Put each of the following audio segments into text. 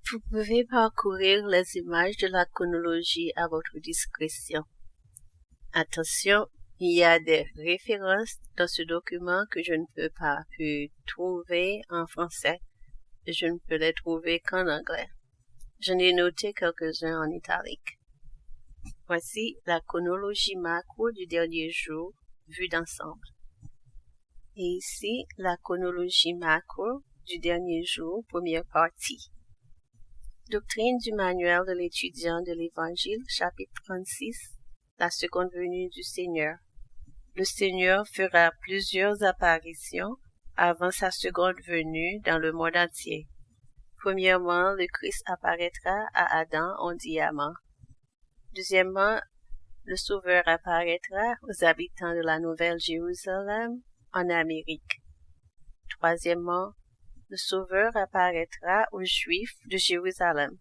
Vous pouvez parcourir les images de la chronologie à votre discrétion. Attention, il y a des références dans ce document que je ne peux pas trouver en français et je ne peux les trouver qu'en anglais. J'en ai noté quelques-uns en italique. Voici la chronologie macro du dernier jour vue d'ensemble. Et ici, la chronologie macro du dernier jour, première partie. Doctrine du manuel de l'étudiant de l'Évangile, chapitre 36, la seconde venue du Seigneur. Le Seigneur fera plusieurs apparitions avant sa seconde venue dans le monde entier. Premièrement, le Christ apparaîtra à Adam en diamant. Deuxièmement, le Sauveur apparaîtra aux habitants de la Nouvelle-Jérusalem en Amérique. Troisièmement, le Sauveur apparaîtra aux Juifs de Jérusalem.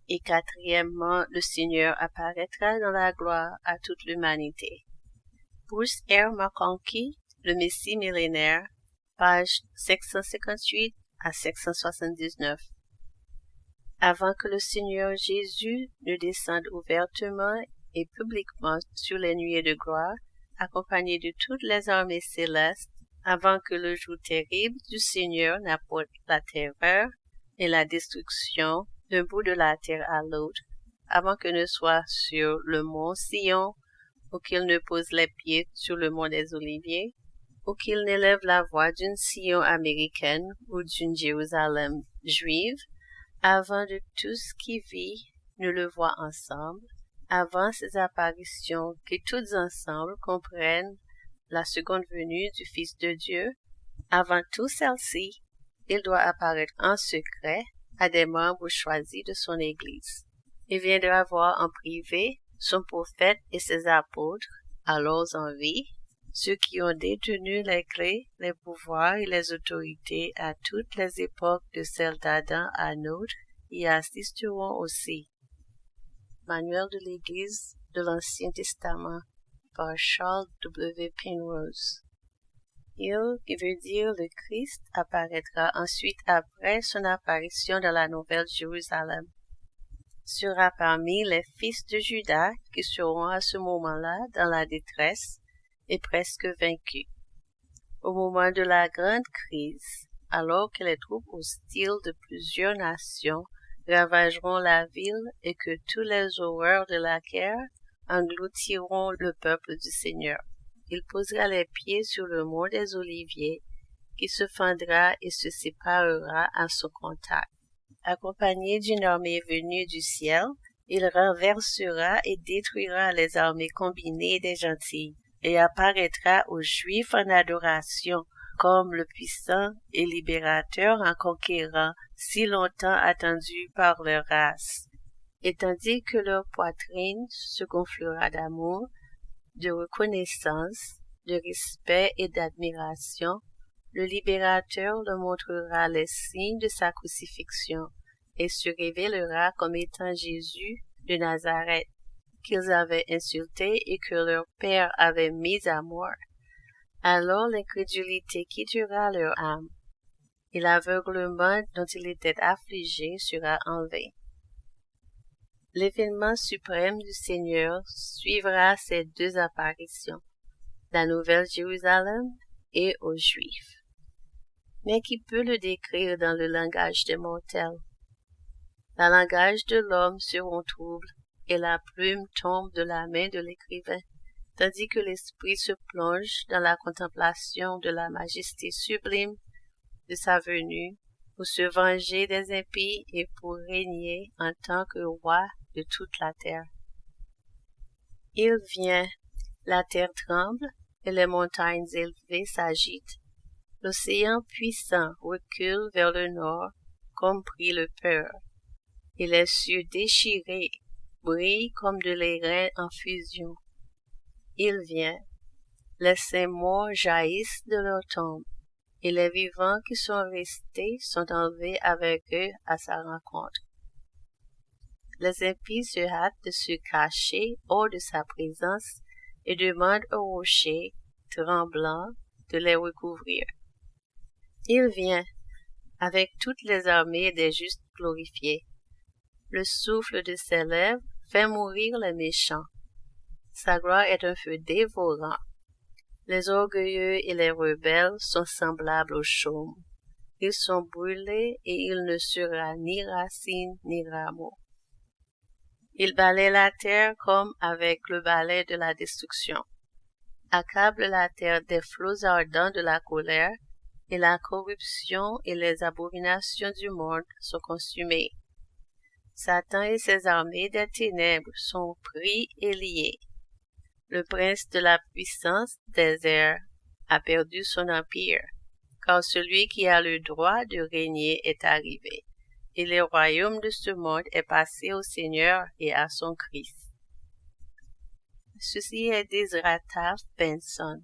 Et quatrièmement, le Seigneur apparaîtra dans la gloire à toute l'humanité. Bruce R. McConkie, Le Messie millénaire, page 558 à 579. Avant que le Seigneur Jésus ne descende ouvertement et publiquement sur les nuées de gloire, accompagné de toutes les armées célestes, avant que le jour terrible du Seigneur n'apporte la terreur et la destruction d'un bout de la terre à l'autre, avant que ne soit sur le mont Sion, ou qu'il ne pose les pieds sur le mont des Oliviers, ou qu'il n'élève la voix d'une Sion américaine ou d'une Jérusalem juive, avant de tout ce qui vit ne le voit ensemble, avant ces apparitions qui toutes ensemble comprennent la seconde venue du Fils de Dieu, avant tout celle-ci, il doit apparaître en secret à des membres choisis de son Église. Il viendra voir en privé son prophète et ses apôtres, alors en vie, ceux qui ont détenu les clés, les pouvoirs et les autorités à toutes les époques de celle d'Adam à nôtre, y assisteront aussi. Manuel de l'Église de l'Ancien Testament par Charles W. Penrose. Il, qui veut dire le Christ, apparaîtra ensuite après son apparition dans la Nouvelle Jérusalem. Sera parmi les fils de Juda qui seront à ce moment-là dans la détresse et presque vaincus. Au moment de la grande crise, alors que les troupes hostiles de plusieurs nations ravageront la ville et que tous les horreurs de la guerre engloutiront le peuple du Seigneur. Il posera les pieds sur le mont des Oliviers, qui se fendra et se séparera à son contact. Accompagné d'une armée venue du ciel, il renversera et détruira les armées combinées des gentils, et apparaîtra aux Juifs en adoration, comme le puissant et libérateur en conquérant, si longtemps attendu par leur race. Et tandis que leur poitrine se gonflera d'amour, de reconnaissance, de respect et d'admiration, le libérateur leur montrera les signes de sa crucifixion et se révélera comme étant Jésus de Nazareth, qu'ils avaient insulté et que leur père avait mis à mort. Alors l'incrédulité quittera leur âme, et l'aveuglement dont il était affligé sera enlevé. L'événement suprême du Seigneur suivra ces deux apparitions, la Nouvelle Jérusalem et aux Juifs. Mais qui peut le décrire dans le langage des mortels? Le langage de l'homme seront troubles, et la plume tombe de la main de l'écrivain, tandis que l'esprit se plonge dans la contemplation de la majesté sublime de sa venue, pour se venger des impies et pour régner en tant que roi de toute la terre. Il vient, la terre tremble, et les montagnes élevées s'agitent. L'océan puissant recule vers le nord, comme pris le peur, et les cieux déchirés brillent comme de l'airain en fusion. Il vient, les saints morts jaillissent de leur tombe, et les vivants qui sont restés sont enlevés avec eux à sa rencontre. Les impies se hâtent de se cacher hors de sa présence et demandent aux rochers, tremblants, de les recouvrir. Il vient, avec toutes les armées des justes glorifiés. Le souffle de ses lèvres fait mourir les méchants. Sa gloire est un feu dévorant. Les orgueilleux et les rebelles sont semblables au chaume. Ils sont brûlés et il ne sera ni racine ni rameau. Il balaie la terre comme avec le balai de la destruction. Accable la terre des flots ardents de la colère, et la corruption et les abominations du monde sont consumées. Satan et ses armées des ténèbres sont pris et liés. Le prince de la puissance des airs a perdu son empire, car celui qui a le droit de régner est arrivé, et le royaume de ce monde est passé au Seigneur et à son Christ. Ceci est d'Ezra Taft Benson.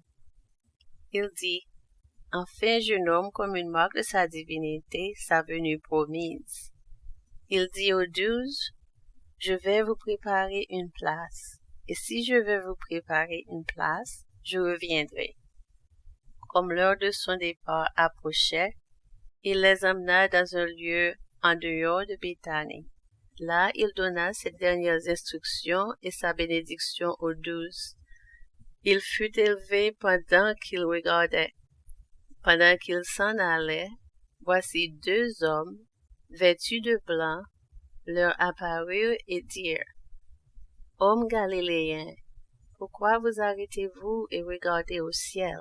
Il dit, « Enfin je nomme comme une marque de sa divinité sa venue promise. » Il dit aux 12, « Je vais vous préparer une place, et si je vais vous préparer une place, je reviendrai. » Comme l'heure de son départ approchait, il les emmena dans un lieu en dehors de Béthanie. Là, il donna ses dernières instructions et sa bénédiction aux 12. Il fut élevé pendant qu'il regardait. Pendant qu'il s'en allait, voici 2 hommes, vêtus de blanc, leur apparurent et dirent, « Hommes galiléens, pourquoi vous arrêtez-vous et regardez au ciel?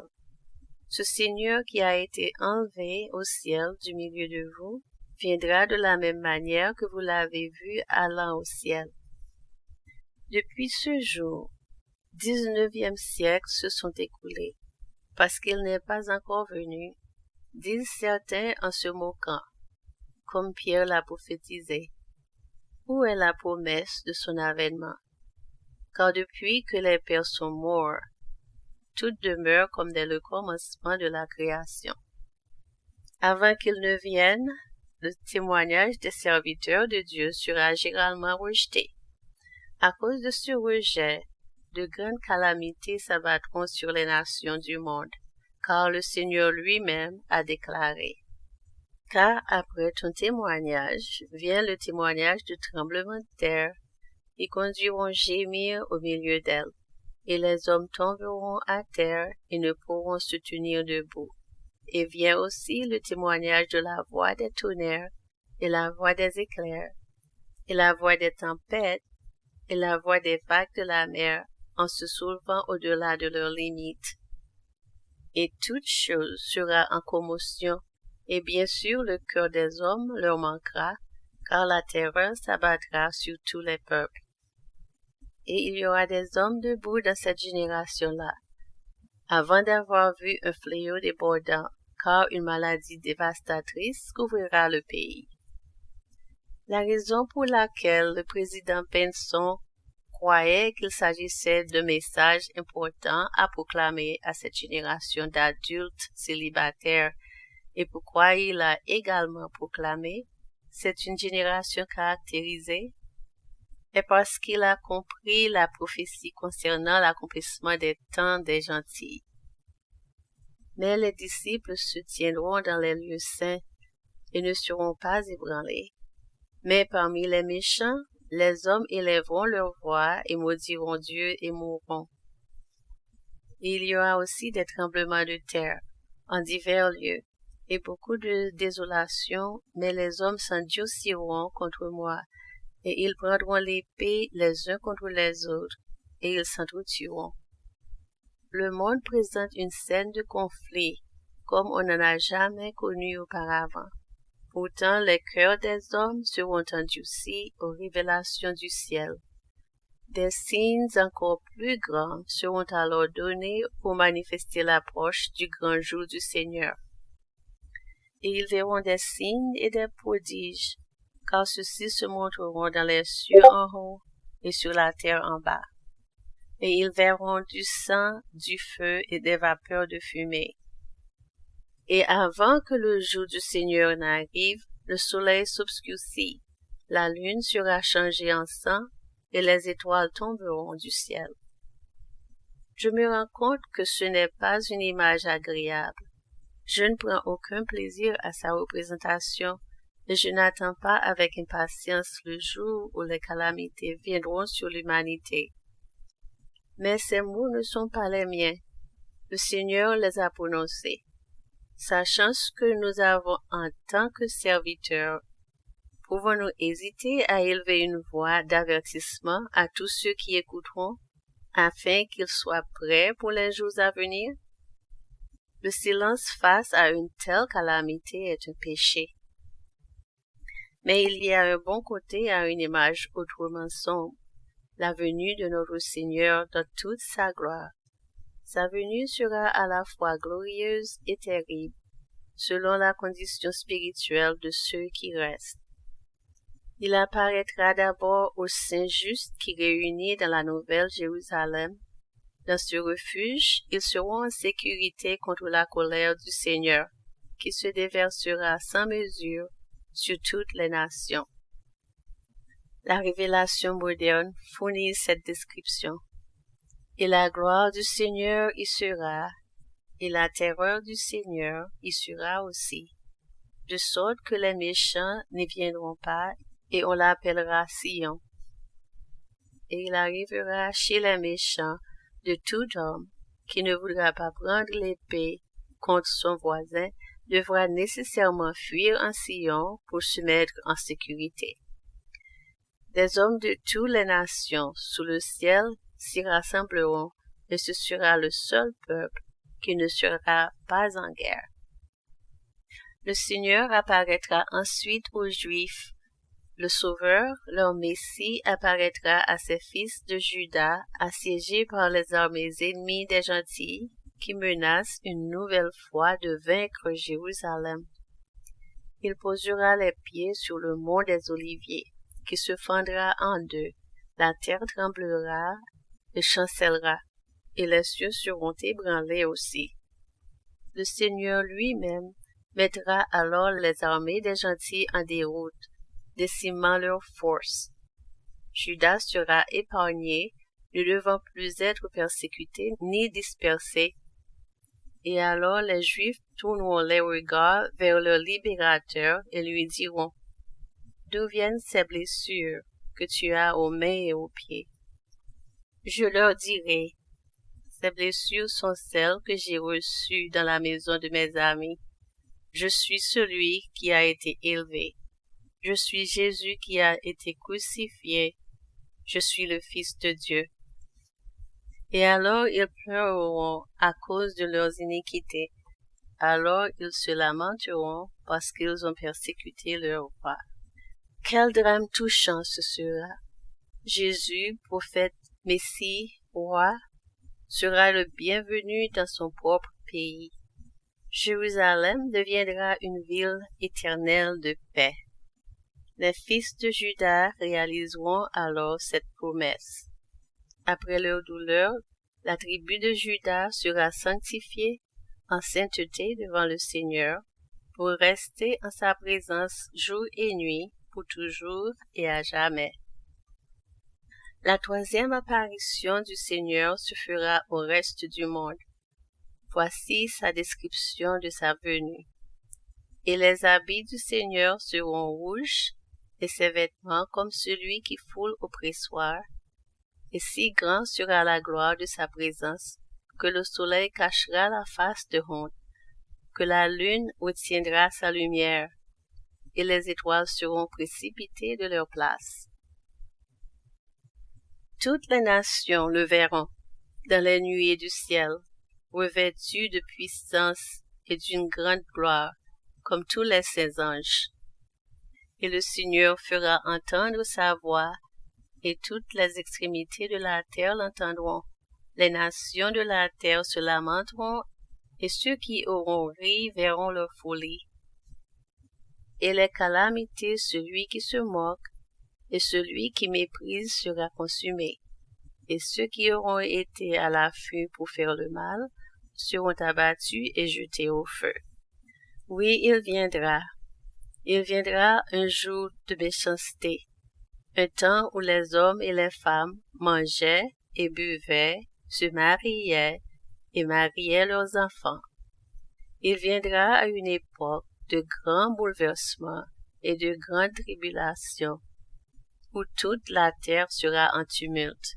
Ce Seigneur qui a été enlevé au ciel du milieu de vous, viendra de la même manière que vous l'avez vu allant au ciel. » Depuis ce jour, 19e siècle se sont écoulés, parce qu'il n'est pas encore venu, disent certains en se moquant, comme Pierre l'a prophétisé. Où est la promesse de son avènement? Car depuis que les pères sont morts, tout demeure comme dès le commencement de la création. Avant qu'il ne vienne, le témoignage des serviteurs de Dieu sera généralement rejeté. À cause de ce rejet, de grandes calamités s'abattront sur les nations du monde, car le Seigneur lui-même a déclaré. Car après ton témoignage vient le témoignage du tremblement de terre, ils conduiront gémir au milieu d'elle, et les hommes tomberont à terre et ne pourront se tenir debout. Et vient aussi le témoignage de la voix des tonnerres, et la voix des éclairs, et la voix des tempêtes, et la voix des vagues de la mer, en se soulevant au-delà de leurs limites. Et toute chose sera en commotion, et bien sûr le cœur des hommes leur manquera, car la terreur s'abattra sur tous les peuples. Et il y aura des hommes debout dans cette génération-là, avant d'avoir vu un fléau débordant, car une maladie dévastatrice couvrira le pays. La raison pour laquelle le président Benson croyait qu'il s'agissait d'un message important à proclamer à cette génération d'adultes célibataires et pourquoi il l'a également proclamé, c'est une génération caractérisée, et parce qu'il a compris la prophétie concernant l'accomplissement des temps des gentils. Mais les disciples se tiendront dans les lieux saints et ne seront pas ébranlés. Mais parmi les méchants, les hommes élèveront leur voix et maudiront Dieu et mourront. Et il y aura aussi des tremblements de terre en divers lieux, et beaucoup de désolation, mais les hommes s'endurciront contre moi, et ils prendront l'épée les uns contre les autres, et ils s'entretueront. Le monde présente une scène de conflit, comme on n'en a jamais connu auparavant. Pourtant, les cœurs des hommes seront endurcis aux révélations du ciel. Des signes encore plus grands seront alors donnés pour manifester l'approche du grand jour du Seigneur. Et ils verront des signes et des prodiges, car ceux-ci se montreront dans les cieux en haut et sur la terre en bas. Et ils verront du sang, du feu et des vapeurs de fumée. Et avant que le jour du Seigneur n'arrive, le soleil s'obscurcit, la lune sera changée en sang, et les étoiles tomberont du ciel. Je me rends compte que ce n'est pas une image agréable. Je ne prends aucun plaisir à sa représentation, et je n'attends pas avec impatience le jour où les calamités viendront sur l'humanité. Mais ces mots ne sont pas les miens. Le Seigneur les a prononcés. Sachant ce que nous avons en tant que serviteurs, pouvons-nous hésiter à élever une voix d'avertissement à tous ceux qui écouteront, afin qu'ils soient prêts pour les jours à venir? Le silence face à une telle calamité est un péché. Mais il y a un bon côté à une image autrement sombre, la venue de notre Seigneur dans toute sa gloire. Sa venue sera à la fois glorieuse et terrible, selon la condition spirituelle de ceux qui restent. Il apparaîtra d'abord aux saints justes qui, réunis dans la nouvelle Jérusalem, dans ce refuge, ils seront en sécurité contre la colère du Seigneur, qui se déversera sans mesure sur toutes les nations. La révélation moderne fournit cette description. Et la gloire du Seigneur y sera, et la terreur du Seigneur y sera aussi, de sorte que les méchants n'y viendront pas, et on l'appellera Sion. Et il arrivera chez les méchants de tout homme qui ne voudra pas prendre l'épée contre son voisin devra nécessairement fuir en Sion pour se mettre en sécurité. Des hommes de toutes les nations sous le ciel s'y rassembleront, et ce sera le seul peuple qui ne sera pas en guerre. Le Seigneur apparaîtra ensuite aux Juifs. Le Sauveur, leur Messie, apparaîtra à ses fils de Juda, assiégés par les armées ennemies des gentils, qui menacent une nouvelle fois de vaincre Jérusalem. Il posera les pieds sur le mont des Oliviers, qui se fendra en deux. La terre tremblera et chancellera, et les cieux seront ébranlés aussi. Le Seigneur lui-même mettra alors les armées des gentils en déroute, décimant leur force. Judas sera épargné, ne devant plus être persécuté ni dispersé. Et alors les Juifs tourneront les regards vers leur libérateur et lui diront: D'où viennent ces blessures que tu as aux mains et aux pieds? Je leur dirai: Ces blessures sont celles que j'ai reçues dans la maison de mes amis. Je suis celui qui a été élevé. Je suis Jésus qui a été crucifié. Je suis le Fils de Dieu. Et alors ils pleureront à cause de leurs iniquités. Alors ils se lamenteront parce qu'ils ont persécuté leur roi. Quel drame touchant ce sera! Jésus, prophète, Messie, roi, sera le bienvenu dans son propre pays. Jérusalem deviendra une ville éternelle de paix. Les fils de Juda réaliseront alors cette promesse. Après leur douleur, la tribu de Juda sera sanctifiée en sainteté devant le Seigneur pour rester en sa présence jour et nuit, pour toujours et à jamais. La troisième apparition du Seigneur se fera au reste du monde. Voici sa description de sa venue. Et les habits du Seigneur seront rouges, et ses vêtements comme celui qui foule au pressoir. Et si grand sera la gloire de sa présence, que le soleil cachera la face de honte, que la lune retiendra sa lumière, et les étoiles seront précipitées de leur place. Toutes les nations le verront, dans les nuées du ciel, revêtu de puissance et d'une grande gloire, comme tous les saints anges. Et le Seigneur fera entendre sa voix, et toutes les extrémités de la terre l'entendront. Les nations de la terre se lamenteront, et ceux qui auront ri verront leur folie. Et les calamités, celui qui se moque, et celui qui méprise sera consumé. Et ceux qui auront été à l'affût pour faire le mal seront abattus et jetés au feu. Oui, il viendra un jour de méchanceté, un temps où les hommes et les femmes mangeaient et buvaient, se mariaient et mariaient leurs enfants. Il viendra à une époque de grands bouleversements et de grandes tribulations, où toute la terre sera en tumulte.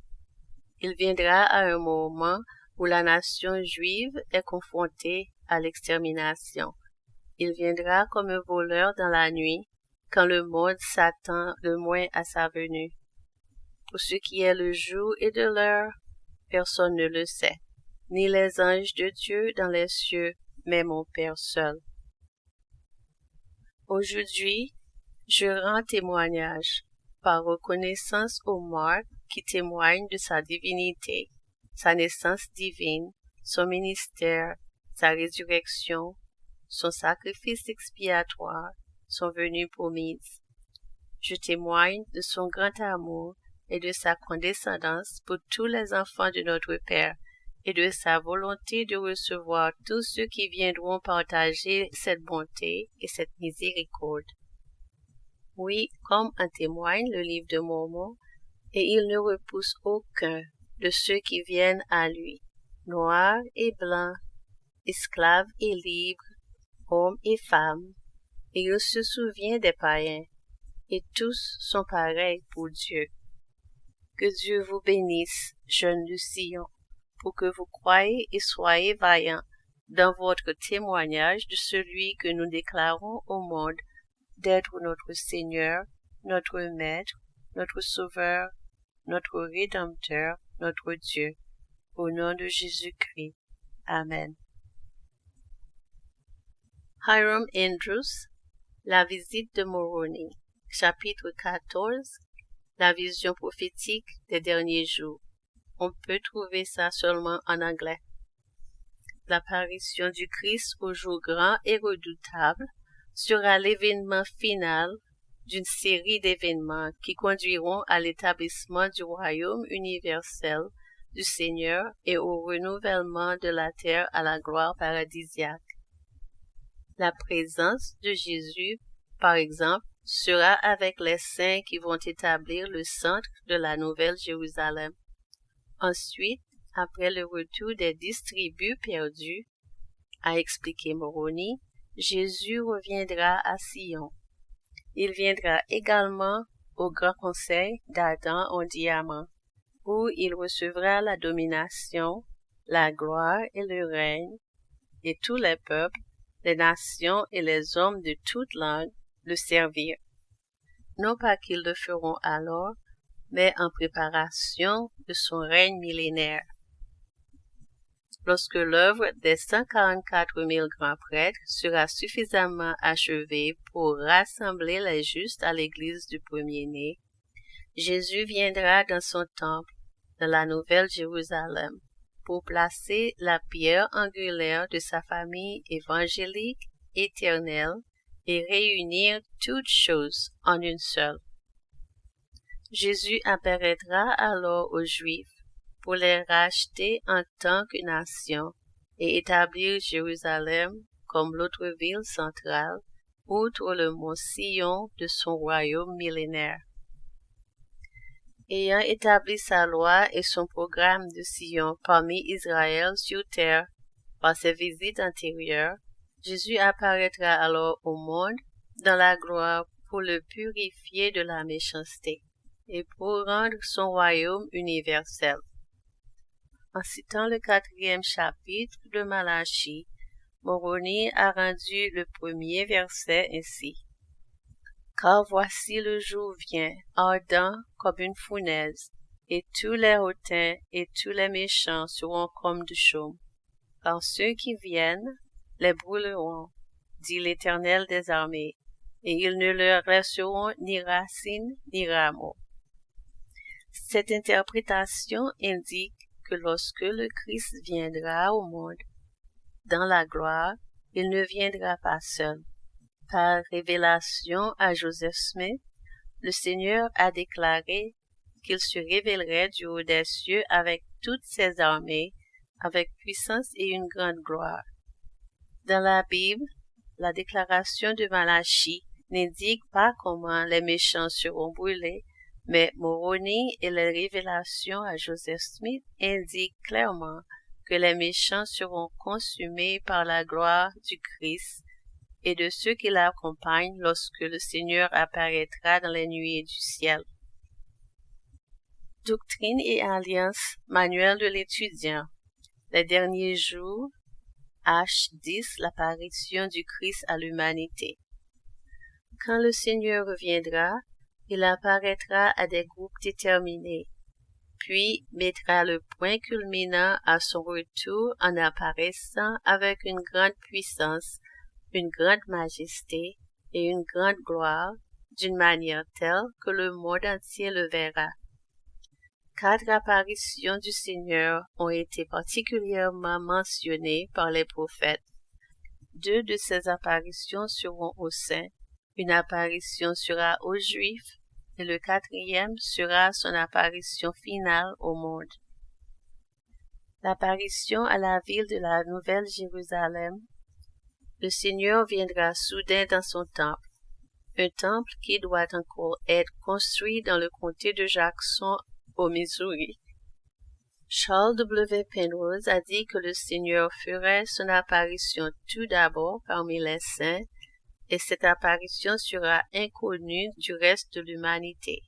Il viendra à un moment où la nation juive est confrontée à l'extermination. Il viendra comme un voleur dans la nuit, quand le monde s'attend le moins à sa venue. Pour ce qui est le jour et de l'heure, personne ne le sait, ni les anges de Dieu dans les cieux, mais mon Père seul. Aujourd'hui, je rends témoignage, par reconnaissance aux marques qui témoignent de sa divinité, sa naissance divine, son ministère, sa résurrection, son sacrifice expiatoire, son venue promise. Je témoigne de son grand amour et de sa condescendance pour tous les enfants de notre Père, et de sa volonté de recevoir tous ceux qui viendront partager cette bonté et cette miséricorde. Oui, comme en témoigne le livre de Mormon, et il ne repousse aucun de ceux qui viennent à lui, noirs et blancs, esclaves et libres, hommes et femmes, et il se souvient des païens, et tous sont pareils pour Dieu. Que Dieu vous bénisse, jeunes du Sion, pour que vous croyez et soyez vaillants dans votre témoignage de celui que nous déclarons au monde d'être notre Seigneur, notre Maître, notre Sauveur, notre Rédempteur, notre Dieu. Au nom de Jésus-Christ. Amen. Hiram Andrews, La visite de Moroni, chapitre 14, La vision prophétique des derniers jours. On peut trouver ça seulement en anglais. L'apparition du Christ au jour grand et redoutable sera l'événement final d'une série d'événements qui conduiront à l'établissement du royaume universel du Seigneur et au renouvellement de la terre à la gloire paradisiaque. La présence de Jésus, par exemple, sera avec les saints qui vont établir le centre de la Nouvelle Jérusalem. Ensuite, après le retour des 10 tribus perdues, a expliqué Moroni, Jésus reviendra à Sion. Il viendra également au grand conseil d'Adam en diamant, où il recevra la domination, la gloire et le règne, et tous les peuples, les nations et les hommes de toute langue le servirent. Non pas qu'ils le feront alors, mais en préparation de son règne millénaire. Lorsque l'œuvre des 144 000 grands prêtres sera suffisamment achevée pour rassembler les justes à l'église du premier-né, Jésus viendra dans son temple, dans la Nouvelle Jérusalem, pour placer la pierre angulaire de sa famille évangélique éternelle et réunir toutes choses en une seule. Jésus apparaîtra alors aux Juifs pour les racheter en tant que nation et établir Jérusalem comme l'autre ville centrale, outre le mont Sion de son royaume millénaire. Ayant établi sa loi et son programme de Sion parmi Israël sur terre par ses visites antérieures, Jésus apparaîtra alors au monde dans la gloire pour le purifier de la méchanceté et pour rendre son royaume universel. En citant le 4e chapitre de Malachie, Moroni a rendu le premier verset ainsi. Car voici le jour vient, ardent comme une fournaise, et tous les hautains et tous les méchants seront comme du chaume. Car ceux qui viennent les brûleront, dit l'Éternel des armées, et ils ne leur laisseront ni racines ni rameaux. Cette interprétation indique que lorsque le Christ viendra au monde, dans la gloire, il ne viendra pas seul. Par révélation à Joseph Smith, le Seigneur a déclaré qu'il se révélerait du haut des cieux avec toutes ses armées, avec puissance et une grande gloire. Dans la Bible, la déclaration de Malachie n'indique pas comment les méchants seront brûlés, mais Moroni et les révélations à Joseph Smith indiquent clairement que les méchants seront consumés par la gloire du Christ et de ceux qui l'accompagnent lorsque le Seigneur apparaîtra dans les nuées du ciel. Doctrine et Alliance, manuel de l'étudiant. Les derniers jours, H10, l'apparition du Christ à l'humanité. Quand le Seigneur reviendra, il apparaîtra à des groupes déterminés, puis mettra le point culminant à son retour en apparaissant avec une grande puissance, une grande majesté et une grande gloire, d'une manière telle que le monde entier le verra. 4 apparitions du Seigneur ont été particulièrement mentionnées par les prophètes. 2 de ces apparitions seront aux saints, une apparition sera aux Juifs, et le 4e sera son apparition finale au monde. L'apparition à la ville de la Nouvelle Jérusalem. Le Seigneur viendra soudain dans son temple, un temple qui doit encore être construit dans le comté de Jackson, au Missouri. Charles W. Penrose a dit que le Seigneur ferait son apparition tout d'abord parmi les saints, et cette apparition sera inconnue du reste de l'humanité.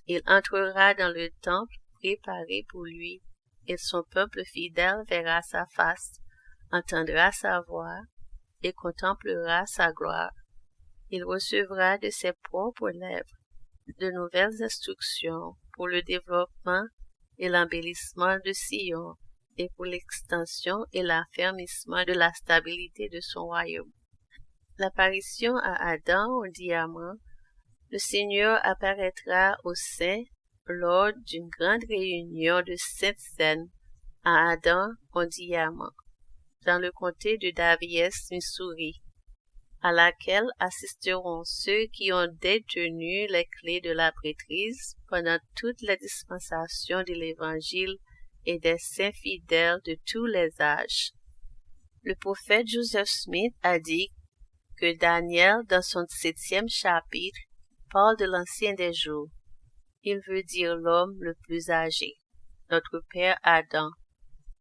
Il entrera dans le temple préparé pour lui, et son peuple fidèle verra sa face, entendra sa voix, et contemplera sa gloire. Il recevra de ses propres lèvres de nouvelles instructions pour le développement et l'embellissement de Sion et pour l'extension et l'affermissement de la stabilité de son royaume. L'apparition à Adam au diamant. Le Seigneur apparaîtra aux saints lors d'une grande réunion de saintes scènes à Adam au diamant, dans le comté de Davies, Missouri, à laquelle assisteront ceux qui ont détenu les clés de la prêtrise pendant toutes les dispensations de l'Évangile et des saints fidèles de tous les âges. Le prophète Joseph Smith a dit que Daniel, dans son 7e chapitre, parle de l'ancien des jours. Il veut dire l'homme le plus âgé, notre père Adam,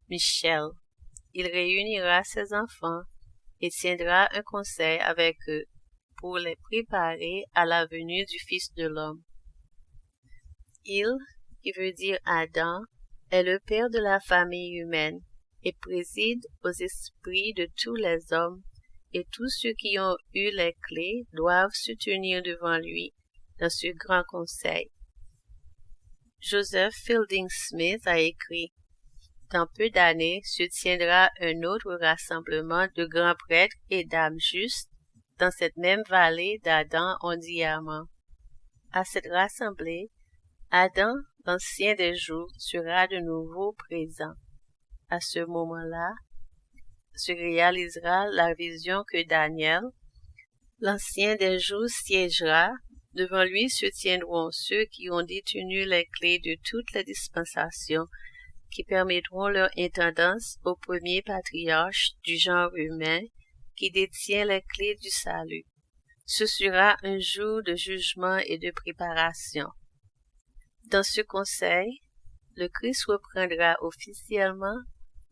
Michel. Il réunira ses enfants et tiendra un conseil avec eux pour les préparer à la venue du Fils de l'homme. Il, qui veut dire Adam, est le père de la famille humaine et préside aux esprits de tous les hommes, et tous ceux qui ont eu les clés doivent se tenir devant lui dans ce grand conseil. Joseph Fielding Smith a écrit: dans peu d'années se tiendra un autre rassemblement de grands prêtres et d'âmes justes dans cette même vallée d'Adam en diamant. À cette rassemblée, Adam, l'ancien des jours, sera de nouveau présent. À ce moment-là, se réalisera la vision que Daniel, l'ancien des jours, siégera. Devant lui se tiendront ceux qui ont détenu les clés de toutes les dispensations qui permettront leur intendance au premier patriarche du genre humain qui détient les clés du salut. Ce sera un jour de jugement et de préparation. Dans ce conseil, le Christ reprendra officiellement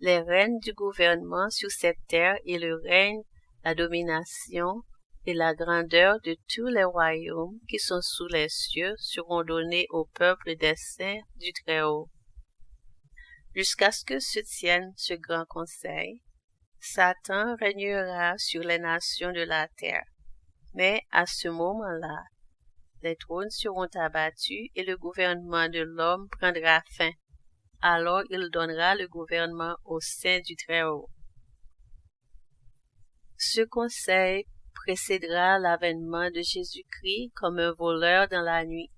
les rênes du gouvernement sur cette terre et le règne, la domination et la grandeur de tous les royaumes qui sont sous les cieux seront donnés au peuple des saints du Très-Haut. Jusqu'à ce que se tienne ce grand conseil, Satan régnera sur les nations de la terre. Mais à ce moment-là, les trônes seront abattus et le gouvernement de l'homme prendra fin. Alors il donnera le gouvernement aux saints du Très-Haut. Ce conseil précédera l'avènement de Jésus-Christ comme un voleur dans la nuit,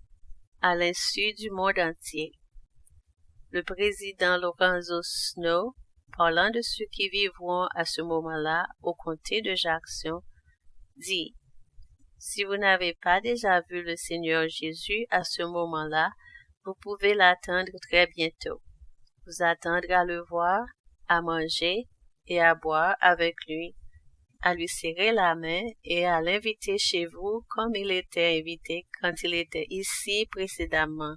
à l'insu du monde entier. Le président Lorenzo Snow, parlant de ceux qui vivront à ce moment-là au comté de Jackson, dit: si vous n'avez pas déjà vu le Seigneur Jésus à ce moment-là, vous pouvez l'attendre très bientôt. Vous attendre à le voir, à manger et à boire avec lui, à lui serrer la main et à l'inviter chez vous comme il était invité quand il était ici précédemment.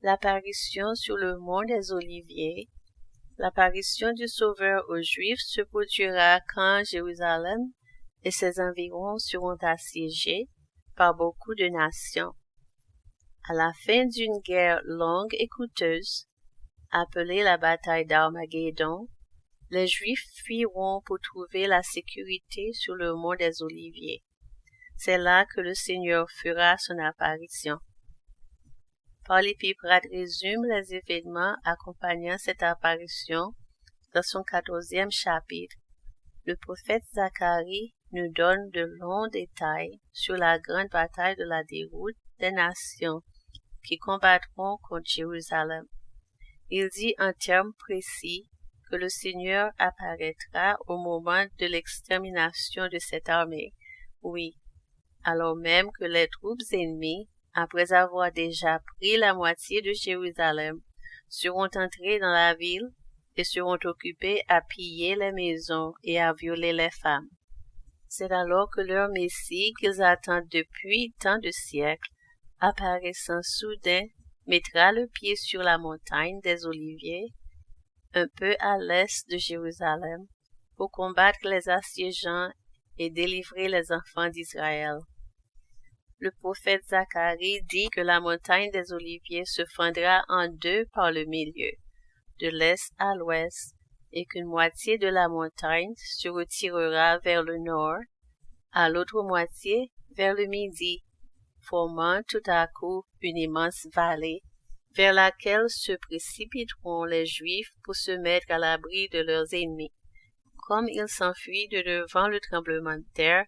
L'apparition sur le mont des Oliviers. L'apparition du Sauveur aux Juifs se produira quand Jérusalem et ses environs seront assiégés par beaucoup de nations. À la fin d'une guerre longue et coûteuse, appelée la bataille d'Armageddon, les Juifs fuiront pour trouver la sécurité sur le mont des Oliviers. C'est là que le Seigneur fera son apparition. Paul Épiphrate résume les événements accompagnant cette apparition dans son 14e chapitre. Le prophète Zacharie nous donne de longs détails sur la grande bataille de la déroute des nations qui combattront contre Jérusalem. Il dit en termes précis que le Seigneur apparaîtra au moment de l'extermination de cette armée. Oui, alors même que les troupes ennemies, après avoir déjà pris la moitié de Jérusalem, seront entrées dans la ville et seront occupées à piller les maisons et à violer les femmes. C'est alors que leur Messie qu'ils attendent depuis tant de siècles, apparaissant soudain, mettra le pied sur la montagne des Oliviers, un peu à l'est de Jérusalem, pour combattre les assiégeants et délivrer les enfants d'Israël. Le prophète Zacharie dit que la montagne des Oliviers se fendra en deux par le milieu, de l'est à l'ouest, et qu'une moitié de la montagne se retirera vers le nord, à l'autre moitié vers le midi, formant tout à coup une immense vallée, vers laquelle se précipiteront les Juifs pour se mettre à l'abri de leurs ennemis. Comme ils s'enfuient de devant le tremblement de terre,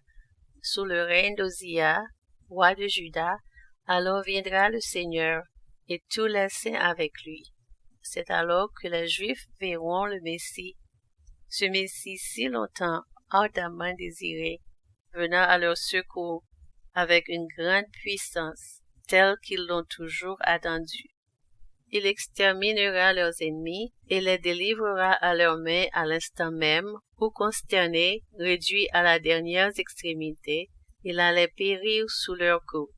sous le règne d'Osia, roi de Juda, alors viendra le Seigneur, et tous les saints avec lui. C'est alors que les Juifs verront le Messie, ce Messie si longtemps ardemment désiré, venant à leur secours avec une grande puissance, telle qu'ils l'ont toujours attendu. Il exterminera leurs ennemis et les délivrera à leurs mains à l'instant même où, consternés, réduits à la dernière extrémité, il allait périr sous leurs coups.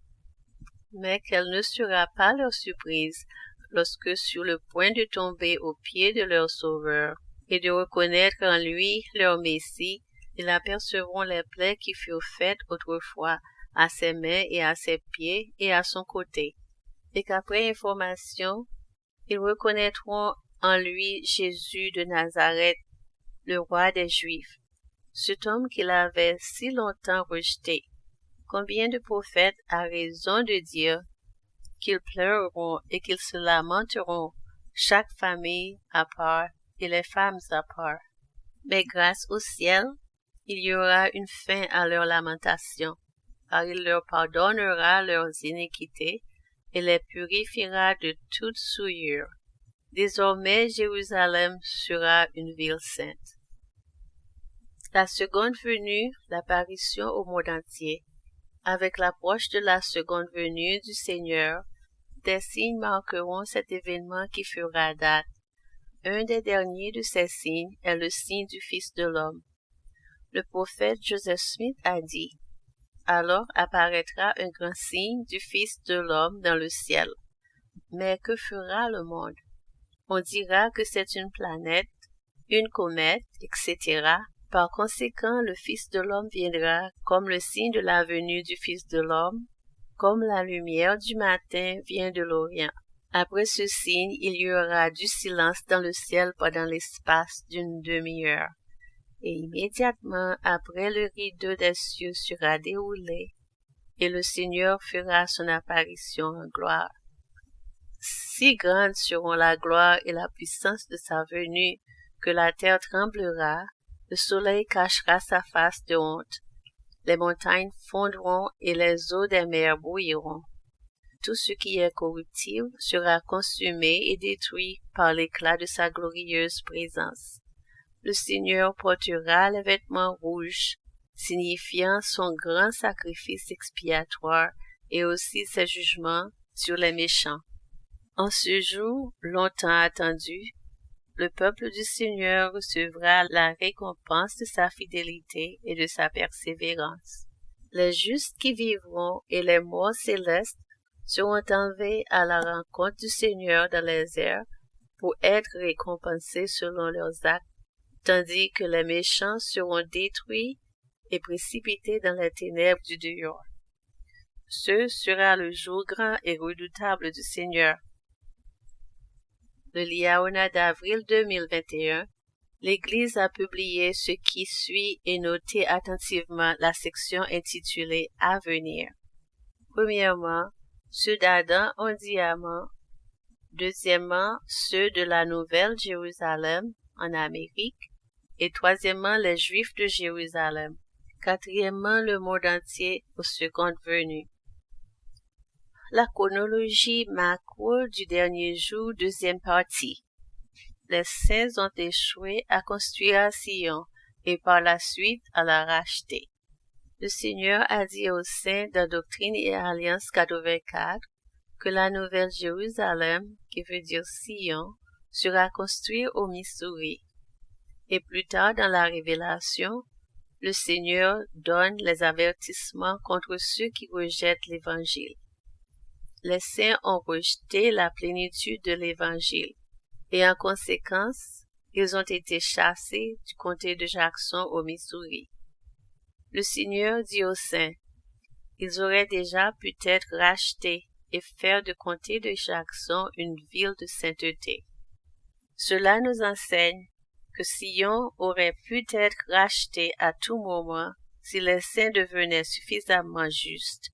Mais quelle ne sera pas leur surprise lorsque, sur le point de tomber aux pieds de leur Sauveur et de reconnaître en lui leur Messie, ils apercevront les plaies qui furent faites autrefois à ses mains et à ses pieds et à son côté, et qu'après information, ils reconnaîtront en lui Jésus de Nazareth, le roi des Juifs, cet homme qu'il avait si longtemps rejeté. Combien de prophètes a raison de dire qu'ils pleureront et qu'ils se lamenteront, chaque famille à part et les femmes à part. Mais grâce au ciel, il y aura une fin à leurs lamentations, car il leur pardonnera leurs iniquités et les purifiera de toute souillure. Désormais, Jérusalem sera une ville sainte. La seconde venue, l'apparition au monde entier. Avec l'approche de la seconde venue du Seigneur, des signes marqueront cet événement qui fera date. Un des derniers de ces signes est le signe du Fils de l'homme. Le prophète Joseph Smith a dit: « Alors apparaîtra un grand signe du Fils de l'homme dans le ciel. » Mais que fera le monde? On dira que c'est une planète, une comète, etc. Par conséquent, le Fils de l'homme viendra comme le signe de la venue du Fils de l'homme, comme la lumière du matin vient de l'Orient. Après ce signe, il y aura du silence dans le ciel pendant l'espace d'une demi-heure. Et immédiatement après, le rideau des cieux sera déroulé, et le Seigneur fera son apparition en gloire. Si grandes seront la gloire et la puissance de sa venue, que la terre tremblera, le soleil cachera sa face de honte, les montagnes fondront et les eaux des mers bouilliront. Tout ce qui est corruptible sera consumé et détruit par l'éclat de sa glorieuse présence. Le Seigneur portera les vêtements rouges, signifiant son grand sacrifice expiatoire et aussi ses jugements sur les méchants. En ce jour, longtemps attendu, le peuple du Seigneur recevra la récompense de sa fidélité et de sa persévérance. Les justes qui vivront et les morts célestes seront enlevés à la rencontre du Seigneur dans les airs pour être récompensés selon leurs actes, tandis que les méchants seront détruits et précipités dans les ténèbres du dehors. Ce sera le jour grand et redoutable du Seigneur. Le Liaona d'avril 2021, l'Église a publié ce qui suit et noté attentivement la section intitulée « À venir ». Premièrement, ceux d'Adam en diamant. Deuxièmement, ceux de la Nouvelle Jérusalem en Amérique. Et troisièmement, les Juifs de Jérusalem. Quatrièmement, le monde entier aux secondes venues. La chronologie macro du dernier jour, deuxième partie. Les saints ont échoué à construire Sion et par la suite à la racheter. Le Seigneur a dit aux saints dans Doctrine et Alliance 84 que la Nouvelle Jérusalem, qui veut dire Sion, sera construite au Missouri. Et plus tard dans la Révélation, le Seigneur donne les avertissements contre ceux qui rejettent l'Évangile. Les saints ont rejeté la plénitude de l'Évangile, et en conséquence, ils ont été chassés du comté de Jackson au Missouri. Le Seigneur dit aux saints, ils auraient déjà pu être rachetés et faire du comté de Jackson une ville de sainteté. Cela nous enseigne que Sion aurait pu être racheté à tout moment si les saints devenaient suffisamment justes.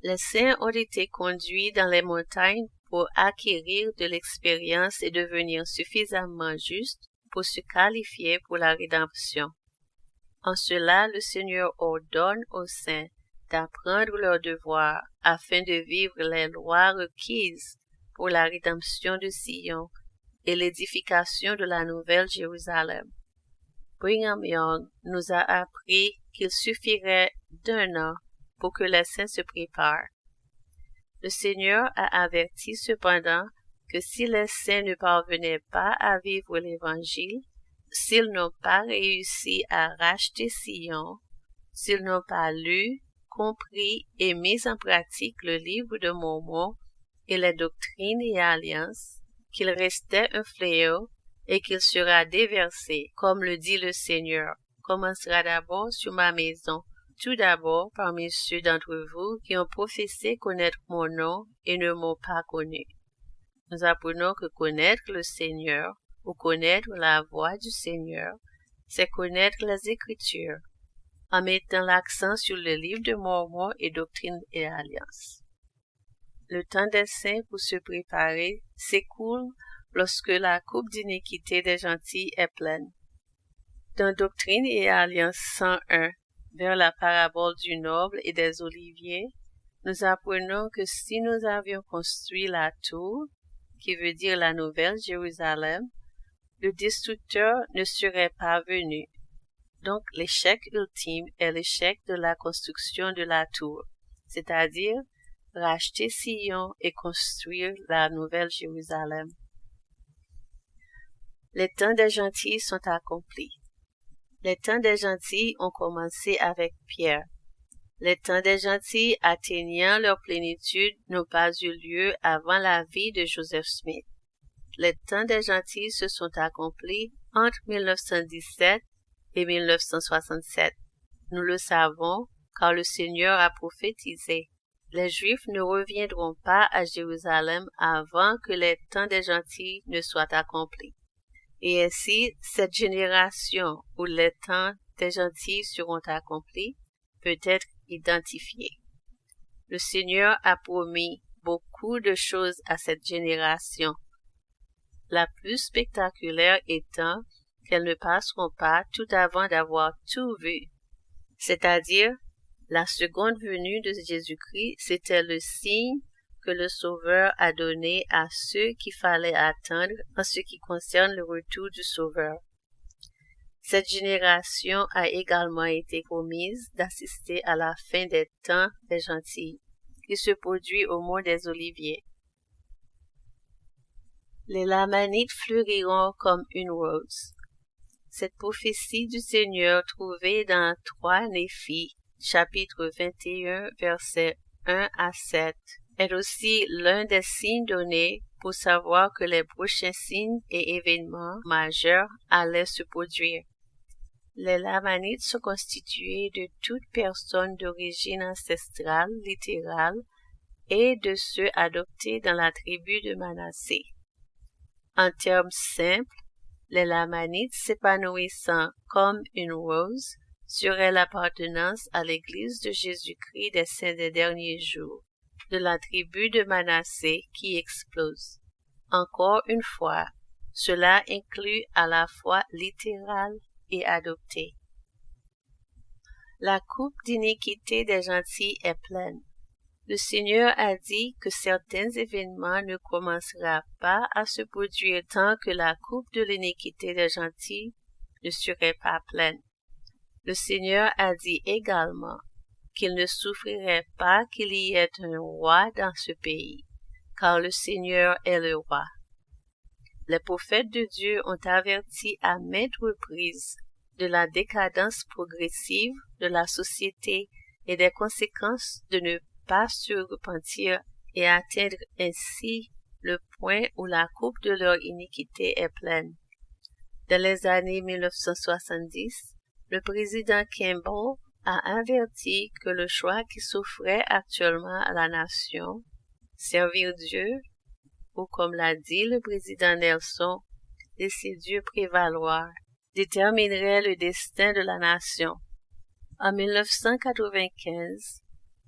Les saints ont été conduits dans les montagnes pour acquérir de l'expérience et devenir suffisamment justes pour se qualifier pour la rédemption. En cela, le Seigneur ordonne aux saints d'apprendre leur devoir afin de vivre les lois requises pour la rédemption de Sion et l'édification de la Nouvelle Jérusalem. Brigham Young nous a appris qu'il suffirait d'1 an pour que les saints se préparent. Le Seigneur a averti cependant que si les saints ne parvenaient pas à vivre l'Évangile, s'ils n'ont pas réussi à racheter Sion, s'ils n'ont pas lu, compris et mis en pratique le livre de Mormon et les doctrines et alliances, qu'il restait un fléau et qu'il sera déversé, comme le dit le Seigneur, commencera d'abord sur ma maison, tout d'abord parmi ceux d'entre vous qui ont professé connaître mon nom et ne m'ont pas connu. Nous apprenons que connaître le Seigneur, ou connaître la voix du Seigneur, c'est connaître les Écritures, en mettant l'accent sur le livre de Mormon et Doctrine et Alliance. Le temps des saints pour se préparer s'écoule lorsque la coupe d'iniquité des gentils est pleine. Dans Doctrine et Alliance 101, vers la parabole du noble et des oliviers, nous apprenons que si nous avions construit la tour, qui veut dire la Nouvelle Jérusalem, le destructeur ne serait pas venu. Donc l'échec ultime est l'échec de la construction de la tour, c'est-à-dire racheter Sion et construire la Nouvelle Jérusalem. Les temps des gentils sont accomplis. Les temps des gentils ont commencé avec Pierre. Les temps des gentils atteignant leur plénitude n'ont pas eu lieu avant la vie de Joseph Smith. Les temps des gentils se sont accomplis entre 1917 et 1967. Nous le savons car le Seigneur a prophétisé. Les Juifs ne reviendront pas à Jérusalem avant que les temps des gentils ne soient accomplis. Et ainsi, cette génération où les temps des gentils seront accomplis peut être identifiée. Le Seigneur a promis beaucoup de choses à cette génération, la plus spectaculaire étant qu'elles ne passeront pas tout avant d'avoir tout vu. C'est-à-dire, la seconde venue de Jésus-Christ, c'était le signe que le Sauveur a donné à ceux qu'il fallait attendre en ce qui concerne le retour du Sauveur. Cette génération a également été promise d'assister à la fin des temps des gentils, qui se produit au mont des Oliviers. Les Lamanites fleuriront comme une rose. Cette prophétie du Seigneur trouvée dans 3 Néphi, chapitre 21, versets 1 à 7, est aussi l'un des signes donnés pour savoir que les prochains signes et événements majeurs allaient se produire. Les Lamanites sont constitués de toutes personnes d'origine ancestrale, littérale, et de ceux adoptés dans la tribu de Manassé. En termes simples, les Lamanites s'épanouissant comme une rose seraient l'appartenance à l'Église de Jésus-Christ des saints des derniers jours, de la tribu de Manassé qui explose. Encore une fois, cela inclut à la fois littéral et adopté. La coupe d'iniquité des gentils est pleine. Le Seigneur a dit que certains événements ne commenceront pas à se produire tant que la coupe de l'iniquité des gentils ne serait pas pleine. Le Seigneur a dit également qu'il ne souffrirait pas qu'il y ait un roi dans ce pays, car le Seigneur est le roi. Les prophètes de Dieu ont averti à maintes reprises de la décadence progressive de la société et des conséquences de ne pas se repentir et atteindre ainsi le point où la coupe de leur iniquité est pleine. Dans les années 1970, le président Kimball a averti que le choix qui s'offrait actuellement à la nation, servir Dieu, ou comme l'a dit le président Nelson, laisser Dieu prévaloir, déterminerait le destin de la nation. En 1995,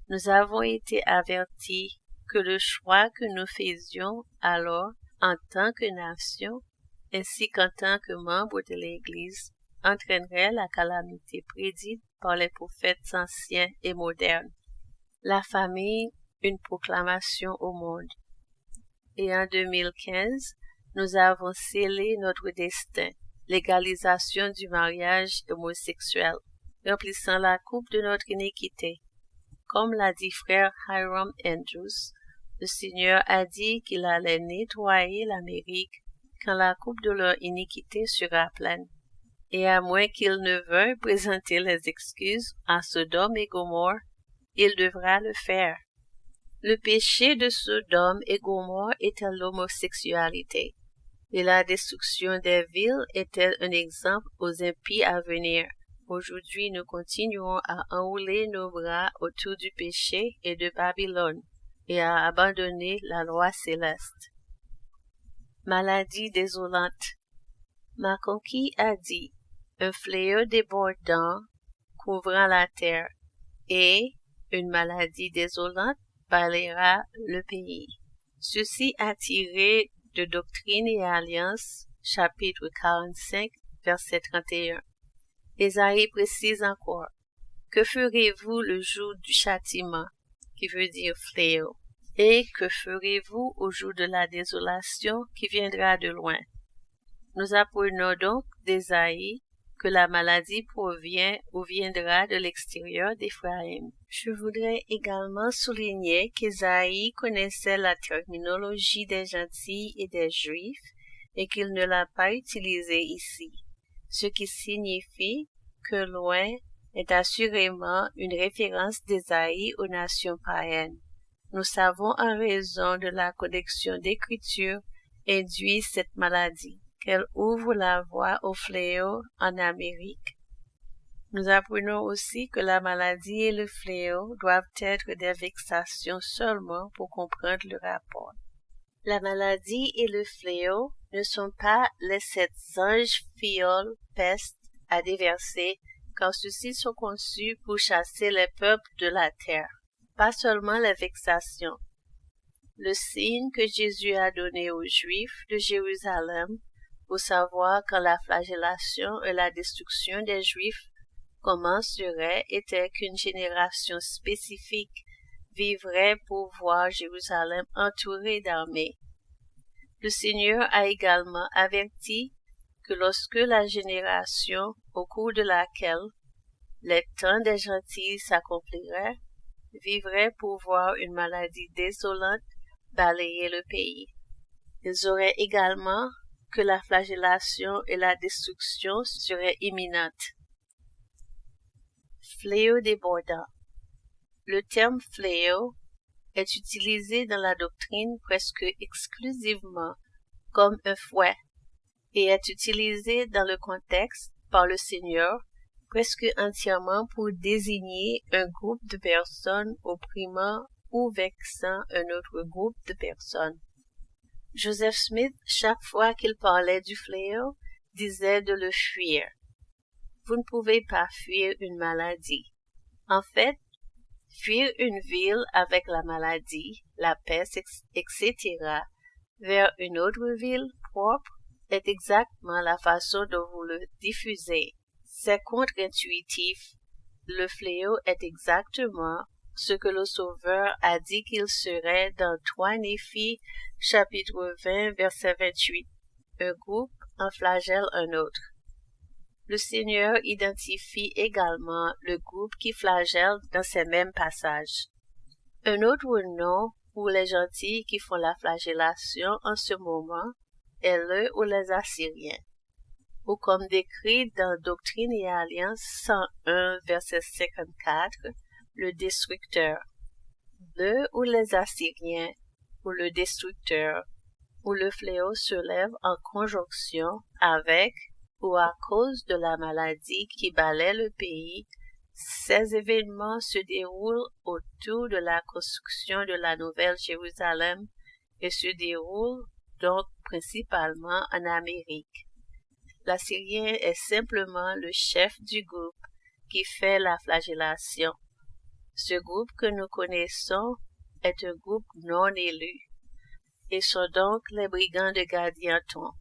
nous avons été avertis que le choix que nous faisions alors en tant que nation, ainsi qu'en tant que membres de l'Église, entraînerait la calamité prédite par les prophètes anciens et modernes. La famille, une proclamation au monde. Et en 2015, nous avons scellé notre destin, légalisation du mariage homosexuel, remplissant la coupe de notre iniquité. Comme l'a dit frère Hiram Andrews, le Seigneur a dit qu'il allait nettoyer l'Amérique quand la coupe de leur iniquité sera pleine. Et à moins qu'il ne veuille présenter les excuses à Sodome et Gomorrhe, il devra le faire. Le péché de Sodome et Gomorrhe était l'homosexualité, et la destruction des villes était un exemple aux impies à venir. Aujourd'hui, nous continuons à enrouler nos bras autour du péché et de Babylone, et à abandonner la loi céleste. Maladie désolante. Makonki a dit, un fléau débordant couvrant la terre, et une maladie désolante balayera le pays. Ceci a tiré de Doctrine et Alliance, chapitre 45, verset 31. Ésaïe précise encore, que ferez-vous le jour du châtiment, qui veut dire fléau, et que ferez-vous au jour de la désolation qui viendra de loin? Nous apprenons donc d'Ésaïe que la maladie provient ou viendra de l'extérieur d'Éphraïm. Je voudrais également souligner qu'Ésaïe connaissait la terminologie des gentils et des juifs et qu'il ne l'a pas utilisée ici, ce qui signifie que loin est assurément une référence d'Ésaïe aux nations païennes. Nous savons en raison de la connexion d'écriture induit cette maladie, qu'elle ouvre la voie au fléau en Amérique. Nous apprenons aussi que la maladie et le fléau doivent être des vexations seulement pour comprendre le rapport. La maladie et le fléau ne sont pas les 7 anges fioles pestes à déverser, car ceux-ci sont conçus pour chasser les peuples de la terre, pas seulement les vexations. Le signe que Jésus a donné aux Juifs de Jérusalem pour savoir quand la flagellation et la destruction des Juifs commencerait était qu'une génération spécifique vivrait pour voir Jérusalem entourée d'armées. Le Seigneur a également averti que lorsque la génération au cours de laquelle les temps des gentils s'accompliraient, vivrait pour voir une maladie désolante balayer le pays. Ils auraient également que la flagellation et la destruction seraient imminentes. Fléau débordant. Le terme fléau est utilisé dans la doctrine presque exclusivement comme un fouet et est utilisé dans le contexte par le Seigneur presque entièrement pour désigner un groupe de personnes opprimant ou vexant un autre groupe de personnes. Joseph Smith, chaque fois qu'il parlait du fléau, disait de le fuir. Vous ne pouvez pas fuir une maladie. En fait, fuir une ville avec la maladie, la peste, etc., vers une autre ville propre est exactement la façon dont vous le diffusez. C'est contre-intuitif. Le fléau est exactement ce que le Sauveur a dit qu'il serait dans 3 Néphi, chapitre 20, verset 28. Un groupe en flagelle un autre. Le Seigneur identifie également le groupe qui flagelle dans ces mêmes passages. Un autre nom pour les gentils qui font la flagellation en ce moment est le ou les Assyriens, ou comme décrit dans Doctrine et Alliance 101, verset 54, le destructeur. Le ou les Assyriens, ou le destructeur, où le fléau se lève en conjonction avec ou à cause de la maladie qui balaie le pays. Ces événements se déroulent autour de la construction de la Nouvelle Jérusalem et se déroulent donc principalement en Amérique. L'Assyrien est simplement le chef du groupe qui fait la flagellation. Ce groupe que nous connaissons est un groupe non élu et sont donc les brigands de Gadianton.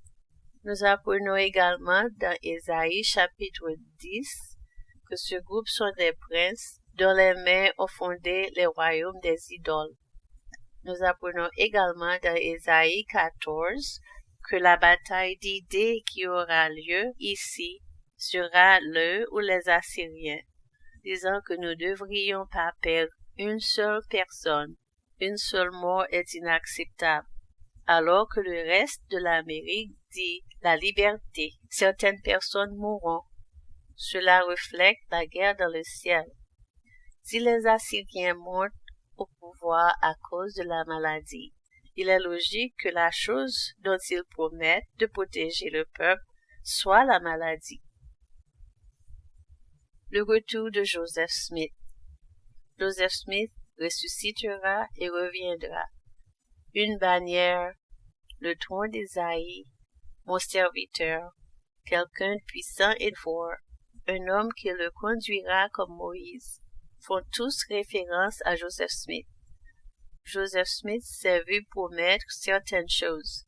Nous apprenons également dans Ésaïe chapitre 10 que ce groupe sont des princes dont les mains ont fondé les royaumes des idoles. Nous apprenons également dans Ésaïe 14 que la bataille d'idées qui aura lieu ici sera le ou les Assyriens, disant que nous ne devrions pas perdre une seule personne. Une seule mort est inacceptable, alors que le reste de l'Amérique dit la liberté. Certaines personnes mourront. Cela reflète la guerre dans le ciel. Si les Assyriens montent au pouvoir à cause de la maladie, il est logique que la chose dont ils promettent de protéger le peuple soit la maladie. Le retour de Joseph Smith. Joseph Smith ressuscitera et reviendra. Une bannière, le trône d'Ésaïe, mon serviteur, quelqu'un de puissant et fort, un homme qui le conduira comme Moïse, font tous référence à Joseph Smith. Joseph Smith s'est vu promettre certaines choses,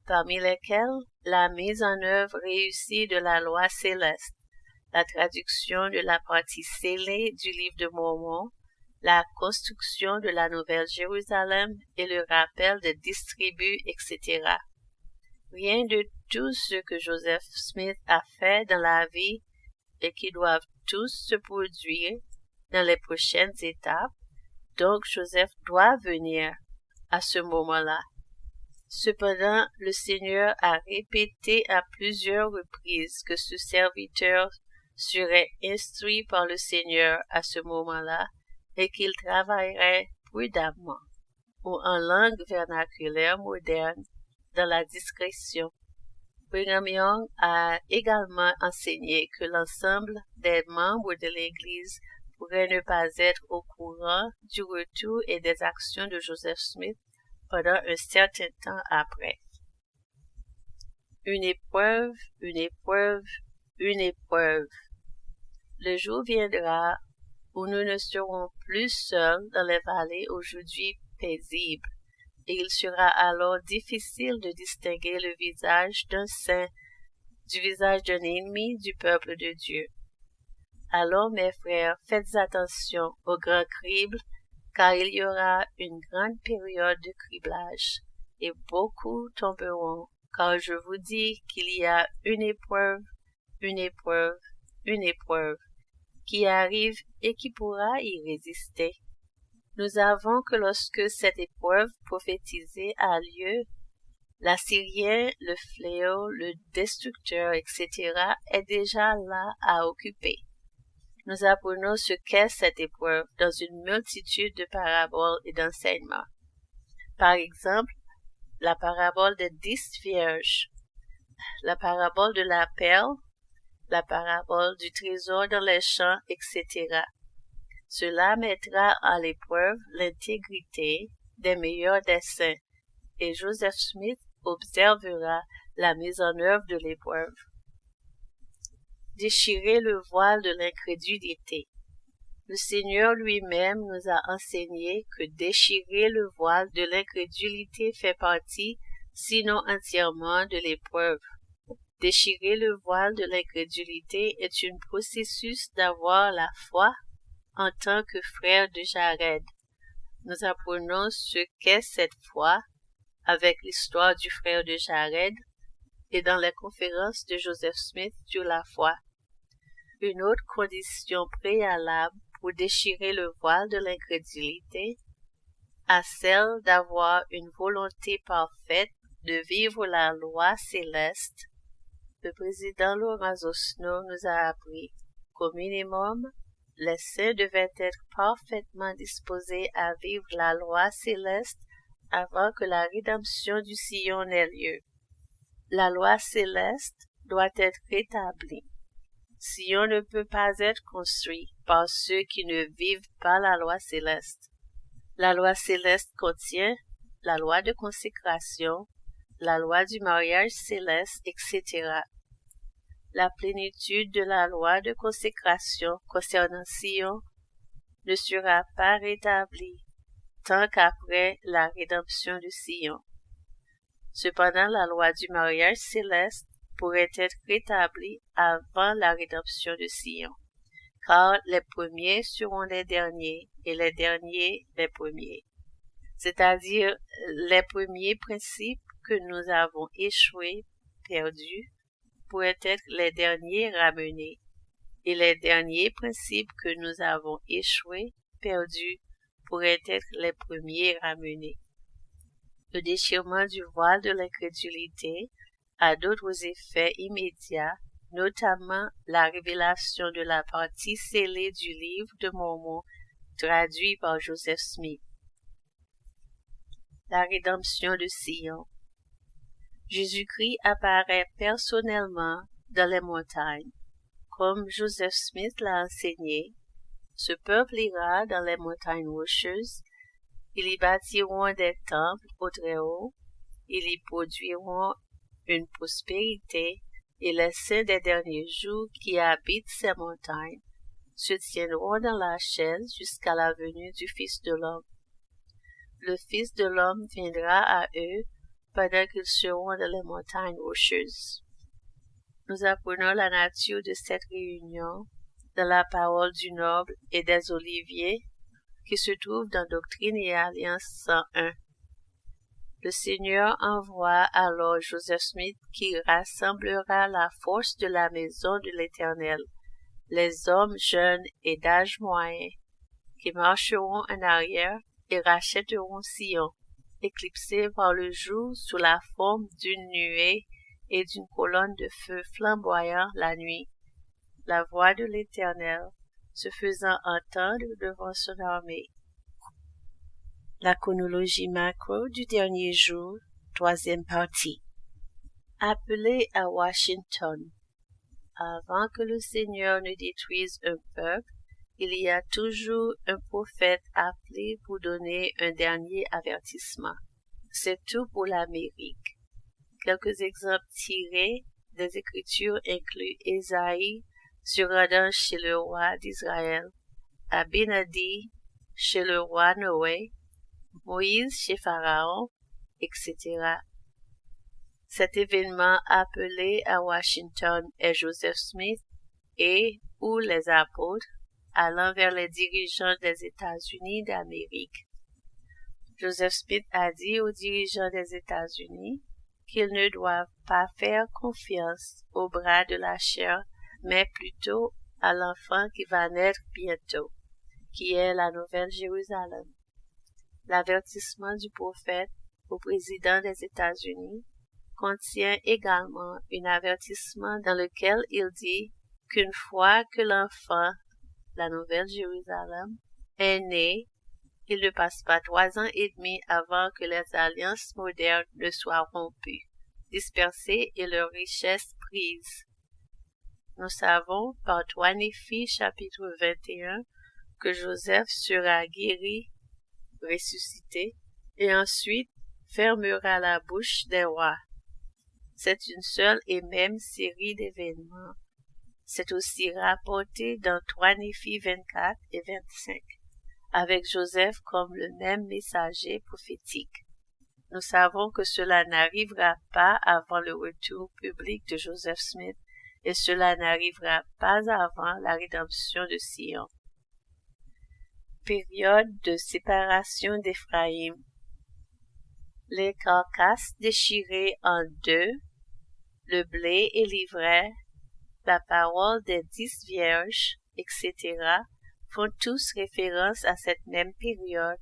parmi lesquelles la mise en œuvre réussie de la loi céleste, la traduction de la partie scellée du livre de Mormon, la construction de la Nouvelle Jérusalem et le rappel des 10 tribus, etc. Rien de tout ce que Joseph Smith a fait dans la vie et qui doivent tous se produire dans les prochaines étapes, donc Joseph doit venir à ce moment-là. Cependant, le Seigneur a répété à plusieurs reprises que ce serviteur serait instruit par le Seigneur à ce moment-là et qu'il travaillerait prudemment, ou en langue vernaculaire moderne, dans la discrétion. Brigham Young a également enseigné que l'ensemble des membres de l'Église pourrait ne pas être au courant du retour et des actions de Joseph Smith pendant un certain temps après. Une épreuve, une épreuve, une épreuve. Le jour viendra où nous ne serons plus seuls dans les vallées aujourd'hui paisibles, et il sera alors difficile de distinguer le visage d'un saint du visage d'un ennemi du peuple de Dieu. Alors, mes frères, faites attention au grand crible, car il y aura une grande période de criblage, et beaucoup tomberont, car je vous dis qu'il y a une épreuve, une épreuve, une épreuve, qui arrive et qui pourra y résister. Nous avons que lorsque cette épreuve prophétisée a lieu, l'Assyrien, le fléau, le destructeur, etc. est déjà là à occuper. Nous apprenons ce qu'est cette épreuve dans une multitude de paraboles et d'enseignements. Par exemple, la parabole des 10 vierges, la parabole de la perle, la parabole du trésor dans les champs, etc. Cela mettra à l'épreuve l'intégrité des meilleurs des saints, et Joseph Smith observera la mise en œuvre de l'épreuve. Déchirer le voile de l'incrédulité. Le Seigneur lui-même nous a enseigné que déchirer le voile de l'incrédulité fait partie, sinon entièrement, de l'épreuve. Déchirer le voile de l'incrédulité est un processus d'avoir la foi en tant que frère de Jared. Nous apprenons ce qu'est cette foi avec l'histoire du frère de Jared et dans les conférences de Joseph Smith sur la foi. Une autre condition préalable pour déchirer le voile de l'incrédulité à celle d'avoir une volonté parfaite de vivre la loi céleste. Le président Laurent Zosno nous a appris qu'au minimum, les saints devaient être parfaitement disposés à vivre la loi céleste avant que la rédemption du Sion n'ait lieu. La loi céleste doit être rétablie. Sion ne peut pas être construit par ceux qui ne vivent pas la loi céleste. La loi céleste contient la loi de consécration, la loi du mariage céleste, etc. La plénitude de la loi de consécration concernant Sion ne sera pas rétablie tant qu'après la rédemption de Sion. Cependant, la loi du mariage céleste pourrait être rétablie avant la rédemption de Sion, car les premiers seront les derniers et les derniers les premiers. C'est-à-dire, les premiers principes que nous avons échoués, perdus, pourraient être les derniers ramenés, et les derniers principes que nous avons échoués, perdus, pourraient être les premiers ramenés. Le déchirement du voile de l'incrédulité a d'autres effets immédiats, notamment la révélation de la partie scellée du livre de Mormon traduit par Joseph Smith. La rédemption de Sion. Jésus-Christ apparaît personnellement dans les montagnes. Comme Joseph Smith l'a enseigné, ce peuple ira dans les montagnes rocheuses, ils y bâtiront des temples au Très-Haut, ils y produiront une prospérité, et les saints des derniers jours qui habitent ces montagnes se tiendront dans la chaise jusqu'à la venue du Fils de l'homme. Le Fils de l'homme viendra à eux pendant qu'ils seront dans les montagnes rocheuses. Nous apprenons la nature de cette réunion dans la parole du Noble et des Oliviers qui se trouve dans Doctrine et Alliance 101. Le Seigneur envoie alors Joseph Smith qui rassemblera la force de la maison de l'Éternel, les hommes jeunes et d'âge moyen, qui marcheront en arrière et rachèteront Sion, éclipsé par le jour sous la forme d'une nuée et d'une colonne de feu flamboyant la nuit. La voix de l'Éternel se faisant entendre devant son armée. La chronologie macro du dernier jour, troisième partie. Appelé à Washington. Avant que le Seigneur ne détruise un peuple, il y a toujours un prophète appelé pour donner un dernier avertissement. C'est tout pour l'Amérique. Quelques exemples tirés des Écritures incluent Ésaïe se rendant chez le roi d'Israël, Abinadi chez le roi Noé, Moïse chez Pharaon, etc. Cet événement appelé à Washington est Joseph Smith et ou les apôtres allant vers les dirigeants des États-Unis d'Amérique. Joseph Smith a dit aux dirigeants des États-Unis qu'ils ne doivent pas faire confiance au bras de la chair, mais plutôt à l'enfant qui va naître bientôt, qui est la Nouvelle Jérusalem. L'avertissement du prophète au président des États-Unis contient également un avertissement dans lequel il dit qu'une fois que l'enfant la Nouvelle Jérusalem, est né. Il ne passe pas 3 ans et demi avant que les alliances modernes ne soient rompues, dispersées et leurs richesses prises. Nous savons par 3 Néphi chapitre 21 que Joseph sera guéri, ressuscité, et ensuite fermera la bouche des rois. C'est une seule et même série d'événements. C'est aussi rapporté dans 3 Néphi 24 et 25, avec Joseph comme le même messager prophétique. Nous savons que cela n'arrivera pas avant le retour public de Joseph Smith, et cela n'arrivera pas avant la rédemption de Sion. Période de séparation d'Éphraïm. Les carcasses déchirées en deux, le blé et l'ivraie, la parole des 10 vierges, etc., font tous référence à cette même période,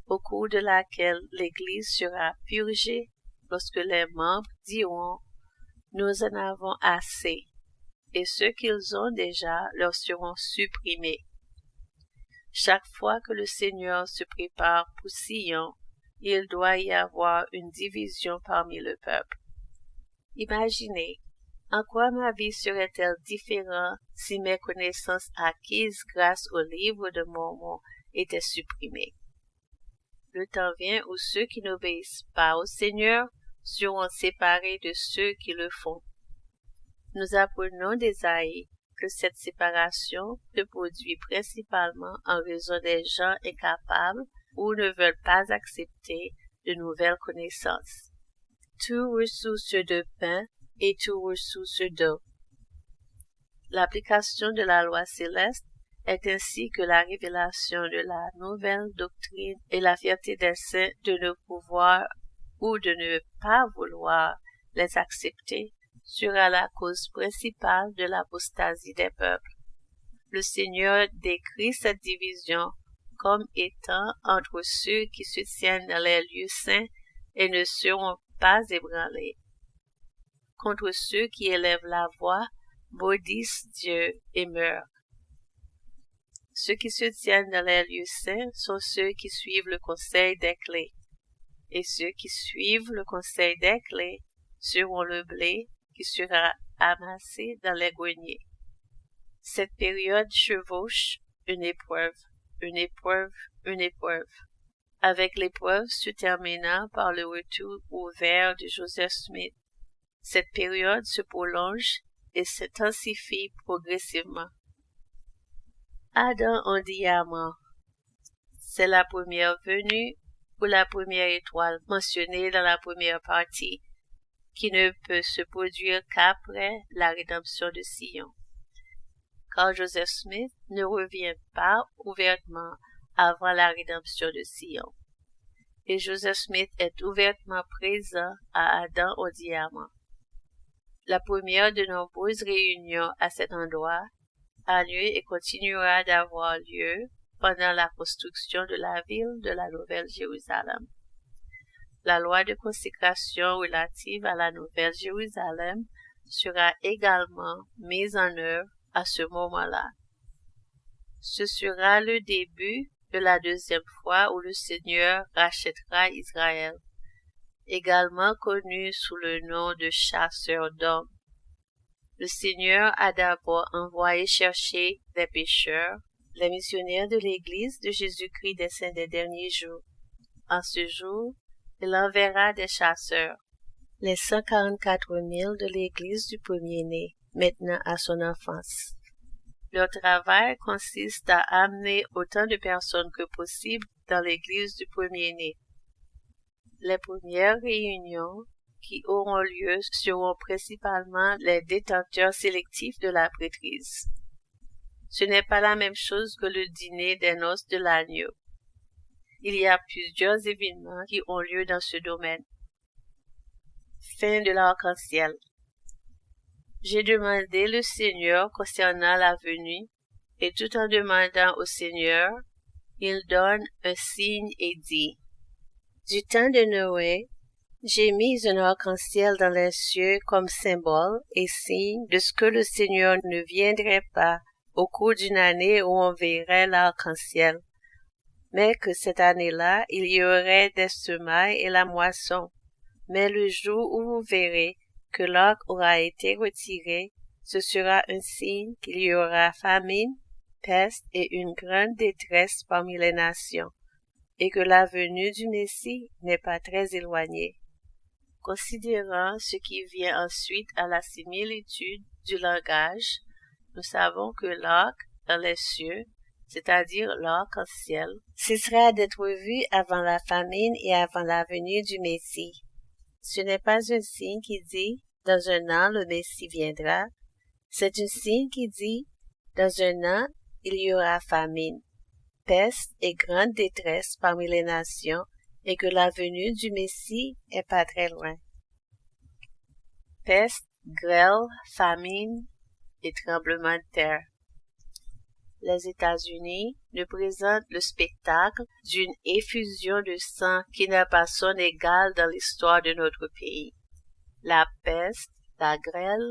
au cours de laquelle l'Église sera purgée lorsque les membres diront « Nous en avons assez », et ceux qu'ils ont déjà leur seront supprimés. Chaque fois que le Seigneur se prépare pour Sion, il doit y avoir une division parmi le peuple. Imaginez, en quoi ma vie serait-elle différente si mes connaissances acquises grâce au livre de Mormon étaient supprimées? Le temps vient où ceux qui n'obéissent pas au Seigneur seront séparés de ceux qui le font. Nous apprenons d'Ésaïe que cette séparation se produit principalement en raison des gens incapables ou ne veulent pas accepter de nouvelles connaissances. Tout ressource de pain et tout ressource d'eau. L'application de la loi céleste est ainsi que la révélation de la nouvelle doctrine et la fierté des saints de ne pouvoir ou de ne pas vouloir les accepter sera la cause principale de l'apostasie des peuples. Le Seigneur décrit cette division comme étant entre ceux qui se tiennent dans les lieux saints et ne seront pas ébranlés, contre ceux qui élèvent la voix, maudissent Dieu et meurent. Ceux qui se tiennent dans les lieux saints sont ceux qui suivent le conseil des clés, et ceux qui suivent le conseil des clés seront le blé qui sera amassé dans les greniers. Cette période chevauche une épreuve, une épreuve, une épreuve, avec l'épreuve se terminant par le retour ouvert de Joseph Smith. Cette période se prolonge et s'intensifie progressivement. Adam en diamant. C'est la première venue ou la première étoile mentionnée dans la première partie, qui ne peut se produire qu'après la rédemption de Sion. Car Joseph Smith ne revient pas ouvertement avant la rédemption de Sion. Et Joseph Smith est ouvertement présent à Adam au diamant. La première de nombreuses réunions à cet endroit a lieu et continuera d'avoir lieu pendant la construction de la ville de la Nouvelle Jérusalem. La loi de consécration relative à la Nouvelle Jérusalem sera également mise en œuvre à ce moment-là. Ce sera le début de la deuxième fois où le Seigneur rachètera Israël, également connu sous le nom de chasseur d'hommes. Le Seigneur a d'abord envoyé chercher des pécheurs, les missionnaires de l'Église de Jésus-Christ des Saints des derniers jours. En ce jour, il enverra des chasseurs, les 144 000 de l'Église du premier-né, maintenant à son enfance. Leur travail consiste à amener autant de personnes que possible dans l'Église du premier-né. Les premières réunions qui auront lieu seront principalement les détenteurs sélectifs de la prêtrise. Ce n'est pas la même chose que le dîner des noces de l'agneau. Il y a plusieurs événements qui ont lieu dans ce domaine. Fin de l'arc-en-ciel. J'ai demandé le Seigneur concernant la venue, et tout en demandant au Seigneur, il donne un signe et dit, « Du temps de Noé, j'ai mis un arc-en-ciel dans les cieux comme symbole et signe de ce que le Seigneur ne viendrait pas au cours d'une année où on verrait l'arc-en-ciel, mais que cette année-là, il y aurait des semailles et la moisson. Mais le jour où vous verrez que l'arc aura été retiré, ce sera un signe qu'il y aura famine, peste et une grande détresse parmi les nations, et que la venue du Messie n'est pas très éloignée. Considérant ce qui vient ensuite à la similitude du langage, nous savons que l'arc dans les cieux, c'est-à-dire l'arc-en-ciel, cessera d'être vu avant la famine et avant la venue du Messie. Ce n'est pas un signe qui dit « dans un an le Messie viendra », c'est un signe qui dit « dans un an il y aura famine, peste et grande détresse parmi les nations, et que la venue du Messie est pas très loin. » Peste, grêle, famine et tremblement de terre. Les États-Unis nous présentent le spectacle d'une effusion de sang qui n'a pas son égal dans l'histoire de notre pays. La peste, la grêle,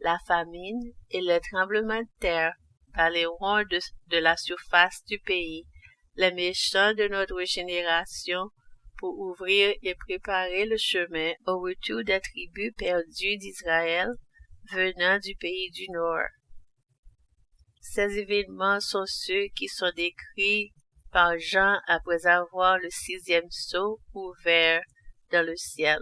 la famine et le tremblement de terre balayeront de la surface du pays les méchants de notre génération pour ouvrir et préparer le chemin au retour des tribus perdues d'Israël venant du pays du Nord. Ces événements sont ceux qui sont décrits par Jean après avoir le 6e sceau ouvert dans le ciel.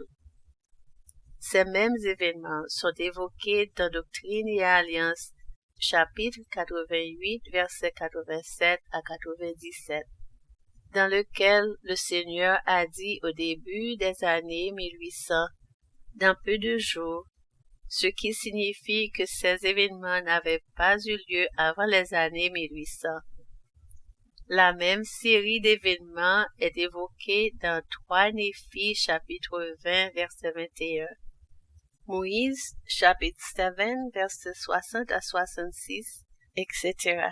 Ces mêmes événements sont évoqués dans Doctrine et Alliance, chapitre 88, versets 87 à 97, dans lequel le Seigneur a dit au début des années 1800, dans peu de jours, ce qui signifie que ces événements n'avaient pas eu lieu avant les années 1800. La même série d'événements est évoquée dans 3 Néphi, chapitre 20, verset 21. Moïse, chapitre 7, versets 60 à 66, etc.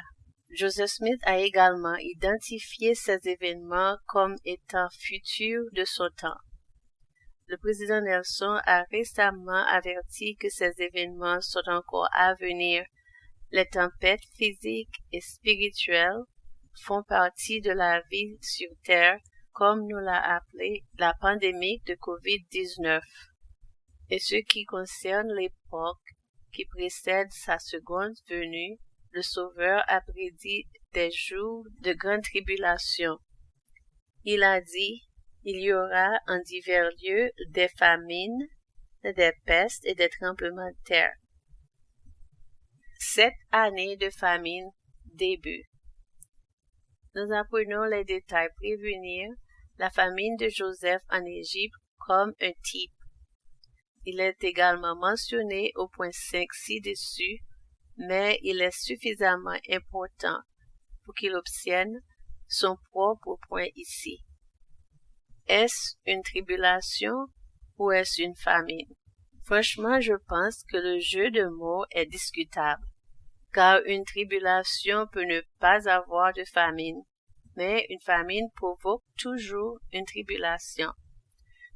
Joseph Smith a également identifié ces événements comme étant futurs de son temps. Le président Nelson a récemment averti que ces événements sont encore à venir. Les tempêtes physiques et spirituelles font partie de la vie sur Terre, comme nous l'a appelé la pandémie de COVID-19. Et ce qui concerne l'époque qui précède sa seconde venue, le Sauveur a prédit des jours de grande tribulation. Il a dit, il y aura en divers lieux des famines, des pestes et des tremblements de terre. 7 années de famine début. Nous apprenons les détails prévenir la famine de Joseph en Égypte comme un type. Il est également mentionné au point 5 ci-dessus, mais il est suffisamment important pour qu'il obtienne son propre point ici. Est-ce une tribulation ou est-ce une famine? Franchement, je pense que le jeu de mots est discutable, car une tribulation peut ne pas avoir de famine, mais une famine provoque toujours une tribulation.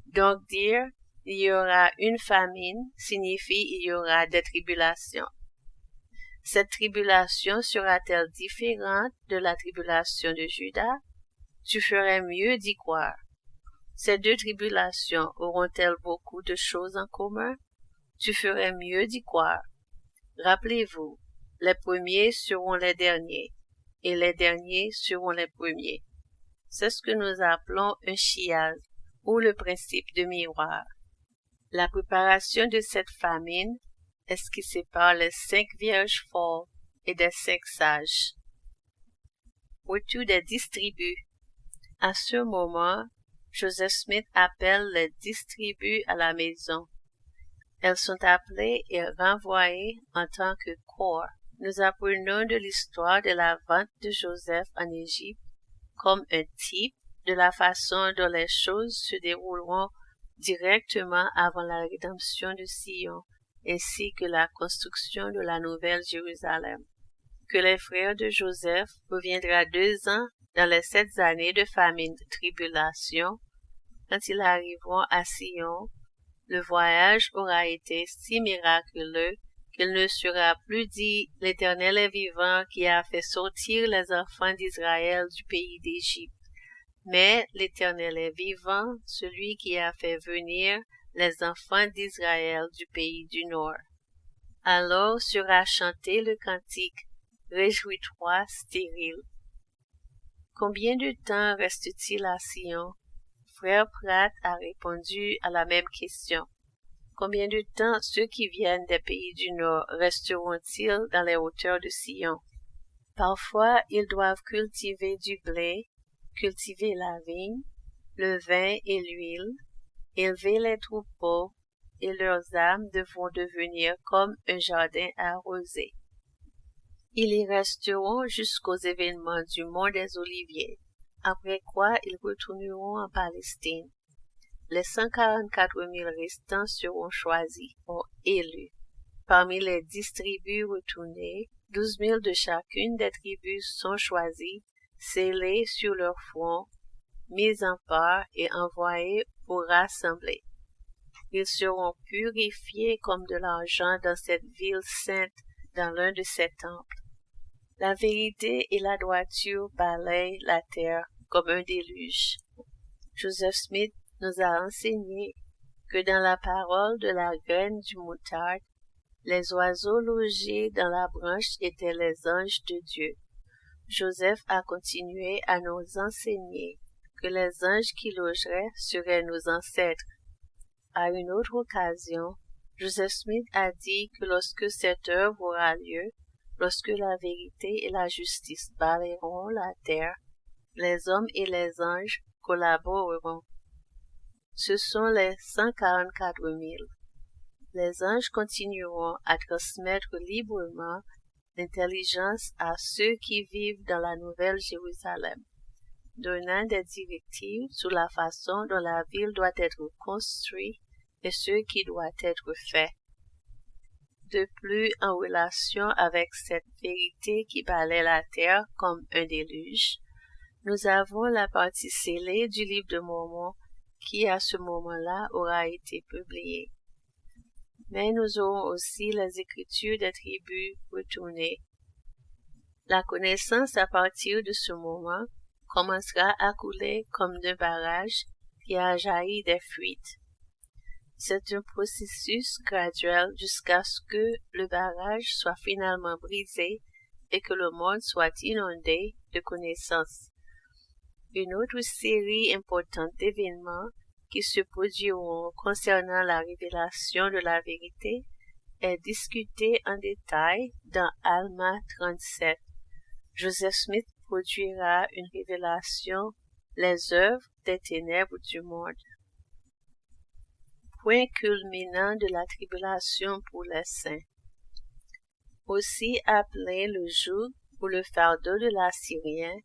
Donc dire il y aura une famine signifie il y aura des tribulations. Cette tribulation sera-t-elle différente de la tribulation de Judas? Tu ferais mieux d'y croire. Ces deux tribulations auront-elles beaucoup de choses en commun? Tu ferais mieux d'y croire. Rappelez-vous, les premiers seront les derniers, et les derniers seront les premiers. C'est ce que nous appelons un chiasme, ou le principe de miroir. La préparation de cette famine est ce qui sépare les 5 vierges folles et des 5 sages. Retour des 10 tribus. À ce moment, Joseph Smith appelle les 10 tribus à la maison. Elles sont appelées et renvoyées en tant que corps. Nous apprenons de l'histoire de la vente de Joseph en Égypte comme un type de la façon dont les choses se dérouleront directement avant la rédemption de Sion, ainsi que la construction de la Nouvelle Jérusalem. Que les frères de Joseph reviendra 2 ans dans les 7 années de famine de tribulation. Quand ils arriveront à Sion, le voyage aura été si miraculeux qu'il ne sera plus dit, l'Éternel est vivant qui a fait sortir les enfants d'Israël du pays d'Égypte. Mais l'Éternel est vivant, celui qui a fait venir les enfants d'Israël du pays du Nord. Alors sera chanté le cantique, réjouis-toi, stérile. Combien de temps reste-t-il à Sion? Frère Pratt a répondu à la même question. Combien de temps ceux qui viennent des pays du Nord resteront-ils dans les hauteurs de Sion? Parfois, ils doivent cultiver du blé, cultiver la vigne, le vin et l'huile, élever les troupeaux, et leurs âmes devront devenir comme un jardin arrosé. Ils y resteront jusqu'aux événements du mont des Oliviers, après quoi ils retourneront en Palestine. Les 144 000 restants seront choisis, ou élus. Parmi les 10 tribus retournées, 12 000 de chacune des tribus sont choisis, scellés sur leur front, mis en part et envoyés pour rassembler. Ils seront purifiés comme de l'argent dans cette ville sainte, dans l'un de ces temples. La vérité et la droiture balayent la terre comme un déluge. Joseph Smith nous a enseigné que dans la parole de la graine du moutarde, les oiseaux logés dans la branche étaient les anges de Dieu. Joseph a continué à nous enseigner que les anges qui logeraient seraient nos ancêtres. À une autre occasion, Joseph Smith a dit que lorsque cette œuvre aura lieu, lorsque la vérité et la justice balayeront la terre, les hommes et les anges collaboreront. Ce sont les 144 000. Les anges continueront à transmettre librement l'intelligence à ceux qui vivent dans la Nouvelle Jérusalem, donnant des directives sur la façon dont la ville doit être construite et ce qui doit être fait. De plus, en relation avec cette vérité qui balaie la terre comme un déluge, nous avons la partie scellée du livre de Mormon qui, à ce moment-là, aura été publié. Mais nous aurons aussi les écritures des tribus retournées. La connaissance à partir de ce moment commencera à couler comme d'un barrage qui a jailli des fuites. C'est un processus graduel jusqu'à ce que le barrage soit finalement brisé et que le monde soit inondé de connaissances. Une autre série importante d'événements qui se produiront concernant la révélation de la vérité est discutée en détail dans Alma 37. Joseph Smith produira une révélation, les œuvres des ténèbres du monde. Point culminant de la tribulation pour les saints. Aussi appelé le jour ou le fardeau de l'Assyrien,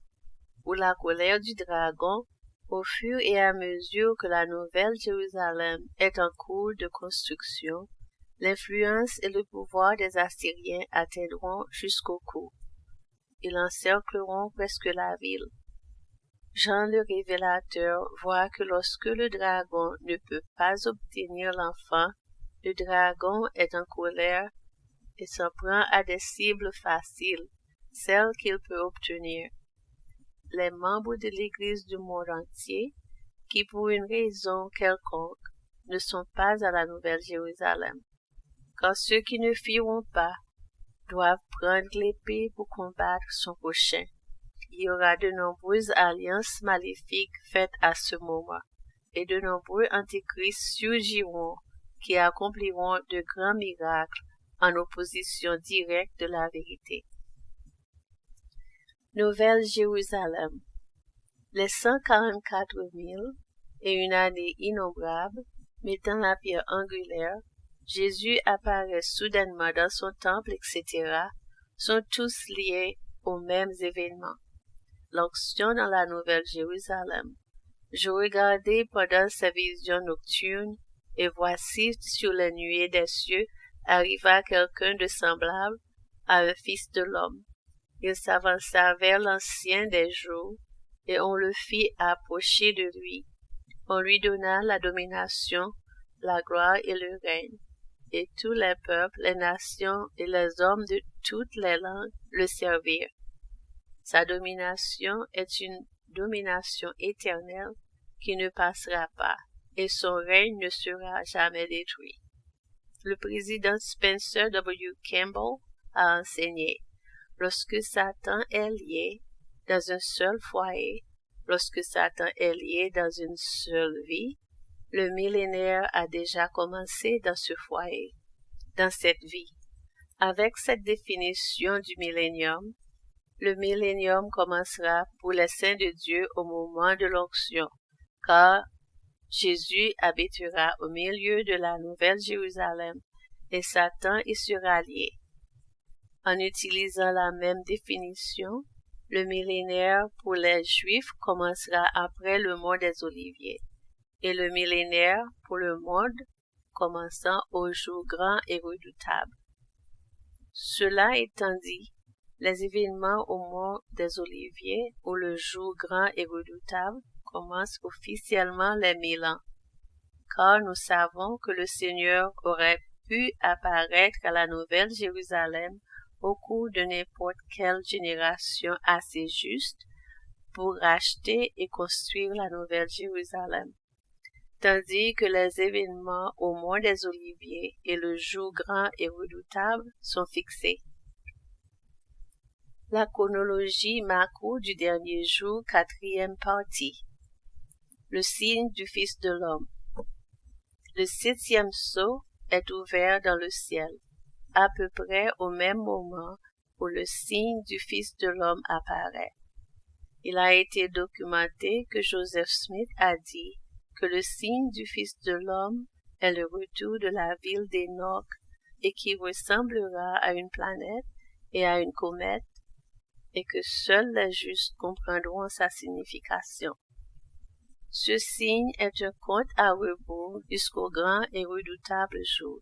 ou la colère du dragon, au fur et à mesure que la Nouvelle Jérusalem est en cours de construction, l'influence et le pouvoir des Assyriens atteindront jusqu'au cou. Ils encercleront presque la ville. Jean le Révélateur voit que lorsque le dragon ne peut pas obtenir l'enfant, le dragon est en colère et s'en prend à des cibles faciles, celles qu'il peut obtenir. Les membres de l'Église du monde entier, qui pour une raison quelconque ne sont pas à la Nouvelle Jérusalem, car ceux qui ne fuiront pas doivent prendre l'épée pour combattre son prochain. Il y aura de nombreuses alliances maléfiques faites à ce moment, et de nombreux antéchrists surgiront qui accompliront de grands miracles en opposition directe de la vérité. Nouvelle Jérusalem. Les 144 000 et une année innombrable, mettant la pierre angulaire, Jésus apparaît soudainement dans son temple, etc., sont tous liés aux mêmes événements. L'onction dans la Nouvelle Jérusalem. Je regardai pendant sa vision nocturne, et voici sur les nuées des cieux arriva quelqu'un de semblable à un fils de l'homme. Il s'avança vers l'Ancien des jours, et on le fit approcher de lui. On lui donna la domination, la gloire et le règne. et tous les peuples, les nations et les hommes de toutes les langues le servirent. Sa domination est une domination éternelle qui ne passera pas, et son règne ne sera jamais détruit. Le président Spencer W. Campbell a enseigné: lorsque Satan est lié dans un seul foyer, lorsque Satan est lié dans une seule vie, le millénaire a déjà commencé dans ce foyer, dans cette vie. Avec cette définition du millénium, le millénium commencera pour les saints de Dieu au moment de l'onction, car Jésus habitera au milieu de la Nouvelle Jérusalem et Satan y sera lié. En utilisant la même définition, le millénaire pour les Juifs commencera après le mont des Oliviers, et le millénaire pour le monde commençant au jour grand et redoutable. Cela étant dit, les événements au mont des Oliviers, où le jour grand et redoutable, commencent officiellement les 1000 ans, car nous savons que le Seigneur aurait pu apparaître à la Nouvelle Jérusalem au cours de n'importe quelle génération assez juste pour racheter et construire la Nouvelle Jérusalem, tandis que les événements au mont des Oliviers et le jour grand et redoutable sont fixés. La chronologie Marco du dernier jour, 4e partie. Le signe du Fils de l'homme. Le 7e sceau est ouvert dans le ciel, à peu près au même moment où le signe du Fils de l'homme apparaît. Il a été documenté que Joseph Smith a dit que le signe du Fils de l'homme est le retour de la ville d'Enoch et qui ressemblera à une planète et à une comète, et que seuls les justes comprendront sa signification. Ce signe est un compte à rebours jusqu'au grand et redoutable jour.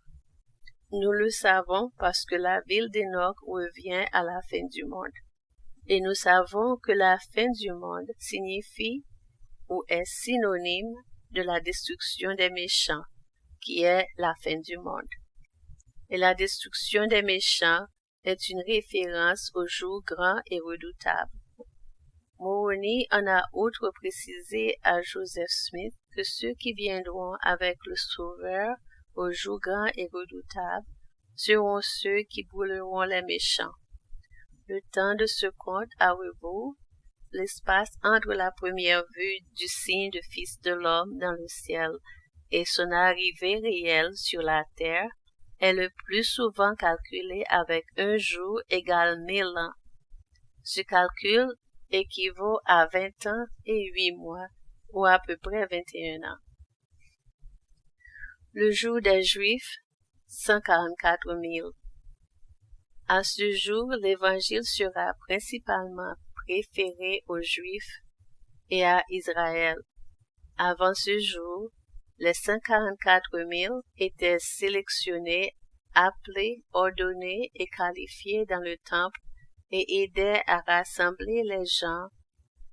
Nous le savons parce que la ville d'Enoch revient à la fin du monde. Et nous savons que la fin du monde signifie ou est synonyme de la destruction des méchants, qui est la fin du monde. Et la destruction des méchants est une référence au jour grand et redoutable. Moroni en a outre précisé à Joseph Smith que ceux qui viendront avec le Sauveur au jour grand et redoutable seront ceux qui brûleront les méchants. Le temps de ce compte à rebours, l'espace entre la première vue du signe du Fils de l'homme dans le ciel et son arrivée réelle sur la terre, est le plus souvent calculé avec un jour égale 1000 ans. Ce calcul équivaut à 20 ans et 8 mois, ou à peu près 21 ans. Le jour des Juifs, 144 000. À ce jour, l'Évangile sera principalement préféré aux Juifs et à Israël. Avant ce jour, les 144 000 étaient sélectionnés, appelés, ordonnés et qualifiés dans le temple et aidaient à rassembler les gens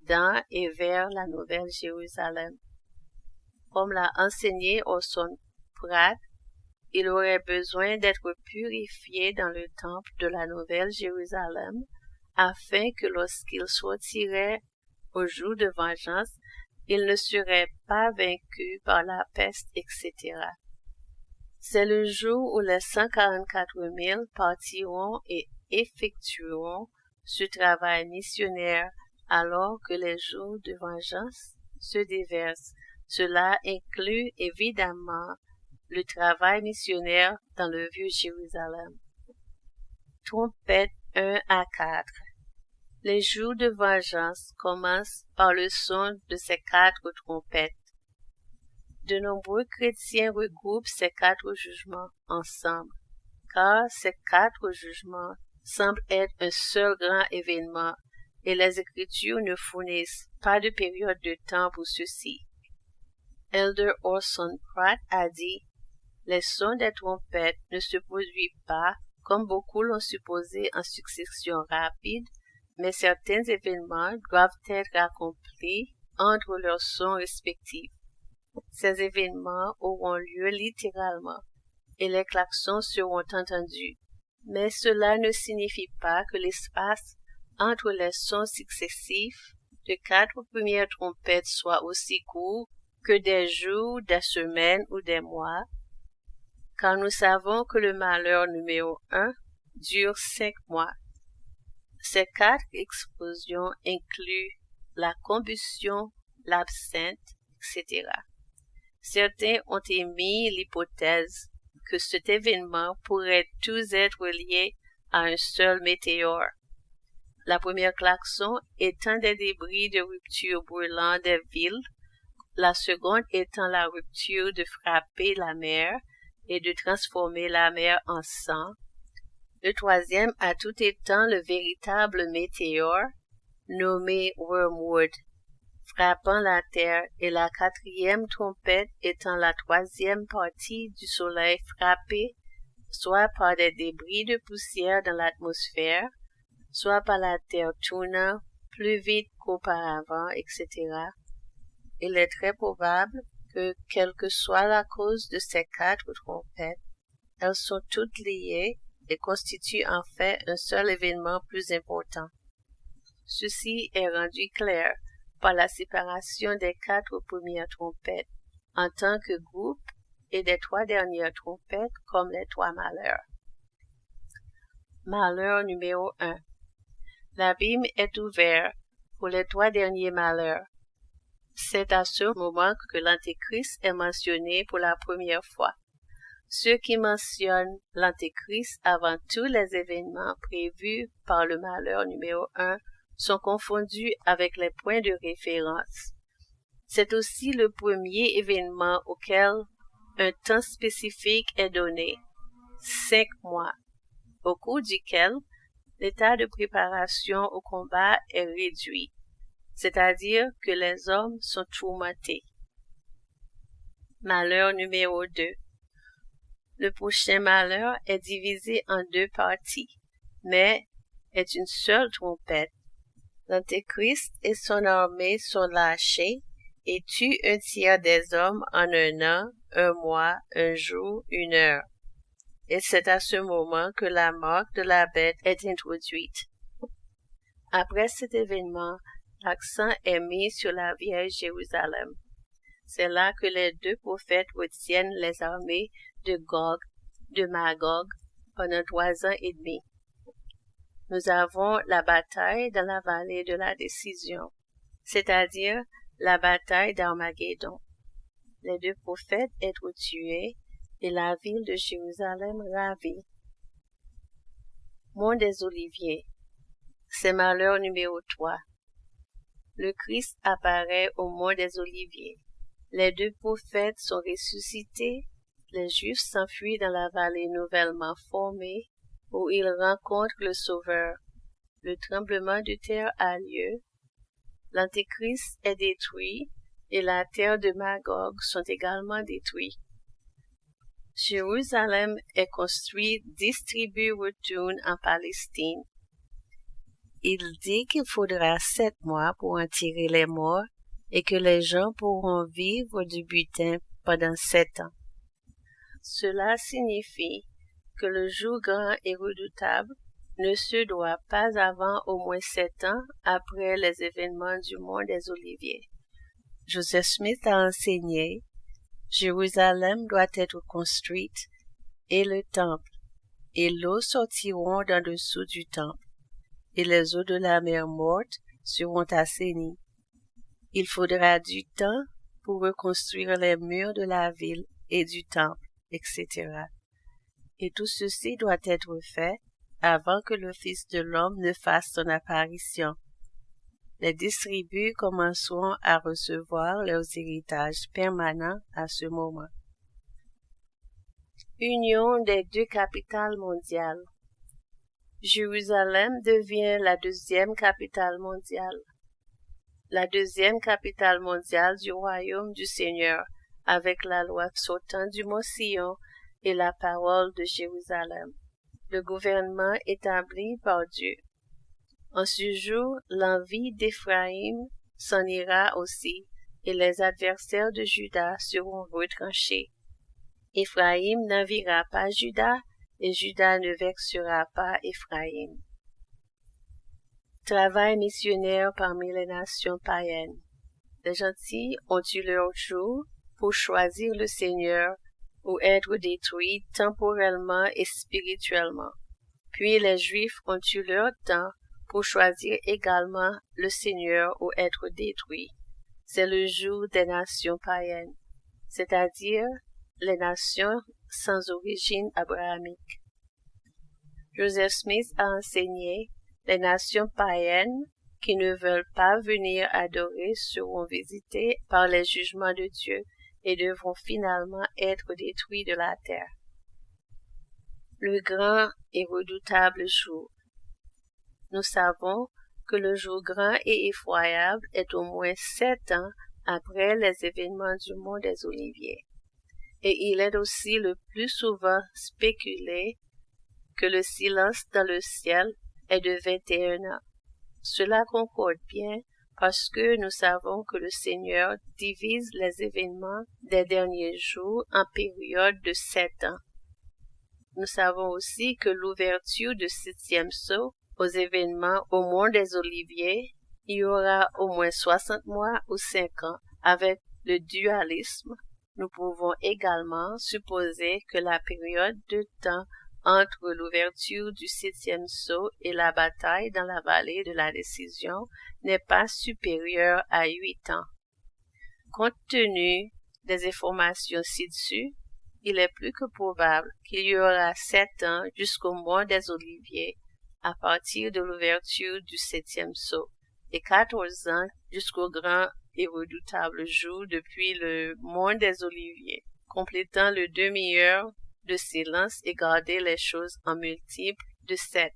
dans et vers la Nouvelle Jérusalem. Comme l'a enseigné Orson Pratt, il aurait besoin d'être purifié dans le temple de la Nouvelle Jérusalem afin que lorsqu'il sortirait au jour de vengeance, il ne serait pas vaincu par la peste, etc. C'est le jour où les 144 000 partiront et effectueront ce travail missionnaire alors que les jours de vengeance se déversent. Cela inclut évidemment le travail missionnaire dans le Vieux Jérusalem. Trompette 1 à 4. Les jours de vengeance commencent par le son de ces 4 trompettes. De nombreux chrétiens regroupent ces 4 jugements ensemble, car ces 4 jugements semblent être un seul grand événement et les Écritures ne fournissent pas de période de temps pour ceci. Elder Orson Pratt a dit: les sons des trompettes ne se produisent pas, comme beaucoup l'ont supposé, en succession rapide, mais certains événements doivent être accomplis entre leurs sons respectifs. Ces événements auront lieu littéralement, et les klaxons seront entendus. Mais cela ne signifie pas que l'espace entre les sons successifs de 4 premières trompettes soit aussi court que des jours, des semaines ou des mois, car nous savons que le malheur numéro 1 dure 5 mois. Ces 4 explosions incluent la combustion, l'absinthe, etc. Certains ont émis l'hypothèse que cet événement pourrait tous être lié à un seul météore. La première klaxon étant des débris de rupture brûlant des villes, la seconde étant la rupture de frapper la mer et de transformer la mer en sang, le troisième à tout étant le véritable météore, nommé Wormwood, frappant la terre, et la quatrième trompette étant la troisième partie du soleil frappée, soit par des débris de poussière dans l'atmosphère, soit par la terre tournant plus vite qu'auparavant, etc. Il est très probable que, quelle que soit la cause de ces 4 trompettes, elles sont toutes liées et constituent en fait un seul événement plus important. Ceci est rendu clair par la séparation des 4 premières trompettes en tant que groupe et des 3 dernières trompettes comme les 3 malheurs. Malheur numéro 1. L'abîme est ouvert pour les 3 derniers malheurs. C'est à ce moment que l'Antéchrist est mentionné pour la première fois. Ceux qui mentionnent l'Antéchrist avant tous les événements prévus par le malheur numéro 1 sont confondus avec les points de référence. C'est aussi le premier événement auquel un temps spécifique est donné, 5 mois, au cours duquel l'état de préparation au combat est réduit, c'est-à-dire que les hommes sont tourmentés. Malheur numéro 2. Le prochain malheur est divisé en 2 parties, mais est une seule trompette. L'Antéchrist et son armée sont lâchés et tuent un tiers des hommes en 1 an, 1 mois, 1 jour, 1 heure. Et c'est à ce moment que la marque de la bête est introduite. Après cet événement, l'accent est mis sur la vieille Jérusalem. C'est là que les 2 prophètes retiennent les armées de Gog, de Magog, pendant 3 ans et demi. Nous avons la bataille dans la vallée de la décision, c'est-à-dire la bataille d'Armageddon. Les 2 prophètes être tués et la ville de Jérusalem ravie. Mont des Oliviers. C'est malheur numéro 3. Le Christ apparaît au mont des Oliviers. Les 2 prophètes sont ressuscités. Les Juifs s'enfuient dans la vallée nouvellement formée où ils rencontrent le Sauveur. Le tremblement de terre a lieu. L'Antéchrist est détruit et la terre de Magog sont également détruits. Jérusalem est construit, 10 tribus retournent en Palestine. Il dit qu'il faudra 7 mois pour en tirer les morts et que les gens pourront vivre du butin pendant 7 ans. Cela signifie que le jour grand et redoutable ne se doit pas avant au moins 7 ans après les événements du mont des Oliviers. Joseph Smith a enseigné: Jérusalem doit être construite, et le temple, et l'eau sortiront d'en dessous du temple, et les eaux de la mer morte seront assainies. Il faudra du temps pour reconstruire les murs de la ville et du temple, etc. Et tout ceci doit être fait avant que le Fils de l'homme ne fasse son apparition. Les 10 tribus commenceront à recevoir leurs héritages permanents à ce moment. Union des 2 capitales mondiales. Jérusalem devient la 2e capitale mondiale. La 2e capitale mondiale du royaume du Seigneur, avec la loi sortant du mont Sion et la parole de Jérusalem. Le gouvernement établi par Dieu. En ce jour, l'envie d'Éphraïm s'en ira aussi, et les adversaires de Juda seront retranchés. Éphraïm n'enviera pas Juda, et Juda ne vexera pas Éphraïm. Travail missionnaire parmi les nations païennes. Les gentils ont eu leur jour pour choisir le Seigneur ou être détruits temporellement et spirituellement. Puis les Juifs ont eu leur temps pour choisir également le Seigneur ou être détruits. C'est le jour des nations païennes, c'est-à-dire les nations sans origine abrahamique. Joseph Smith a enseigné: les nations païennes qui ne veulent pas venir adorer seront visitées par les jugements de Dieu et devront finalement être détruits de la terre. Le grand et redoutable jour. Nous savons que le jour grand et effroyable est au moins 7 ans après les événements du mont des Oliviers. Et il est aussi le plus souvent spéculé que le silence dans le ciel est de 21 ans. Cela concorde bien parce que nous savons que le Seigneur divise les événements des derniers jours en périodes de 7 ans. Nous savons aussi que l'ouverture du 7e sceau aux événements au mont des Oliviers, il y aura au moins 60 mois ou 5 ans. Avec le dualisme, nous pouvons également supposer que la période de temps entre l'ouverture du 7e sceau et la bataille dans la vallée de la décision n'est pas supérieure à 8 ans. Compte tenu des informations ci-dessus, il est plus que probable qu'il y aura 7 ans jusqu'au mont des Oliviers à partir de l'ouverture du 7e sceau et 14 ans jusqu'au grand et redoutable jour depuis le mont des Oliviers, complétant le demi-heure de silence et garder les choses en multiples de 7.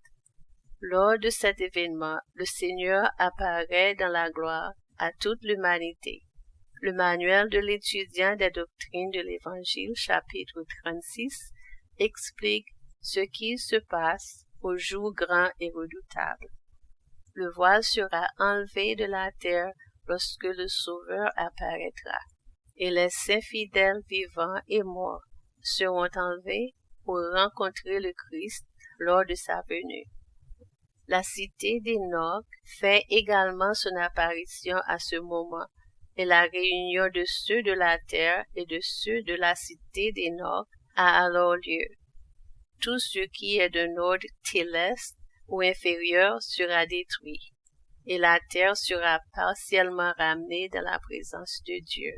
Lors de cet événement, le Seigneur apparaît dans la gloire à toute l'humanité. Le manuel de l'étudiant des doctrines de l'Évangile, chapitre 36, explique ce qui se passe au jour grand et redoutable. Le voile sera enlevé de la terre lorsque le Sauveur apparaîtra, et les saints fidèles vivants et morts seront enlevés pour rencontrer le Christ lors de sa venue. La cité d'Enoch fait également son apparition à ce moment, et la réunion de ceux de la terre et de ceux de la cité d'Enoch a alors lieu. Tout ce qui est d'un ordre céleste ou inférieur sera détruit, et la terre sera partiellement ramenée dans la présence de Dieu.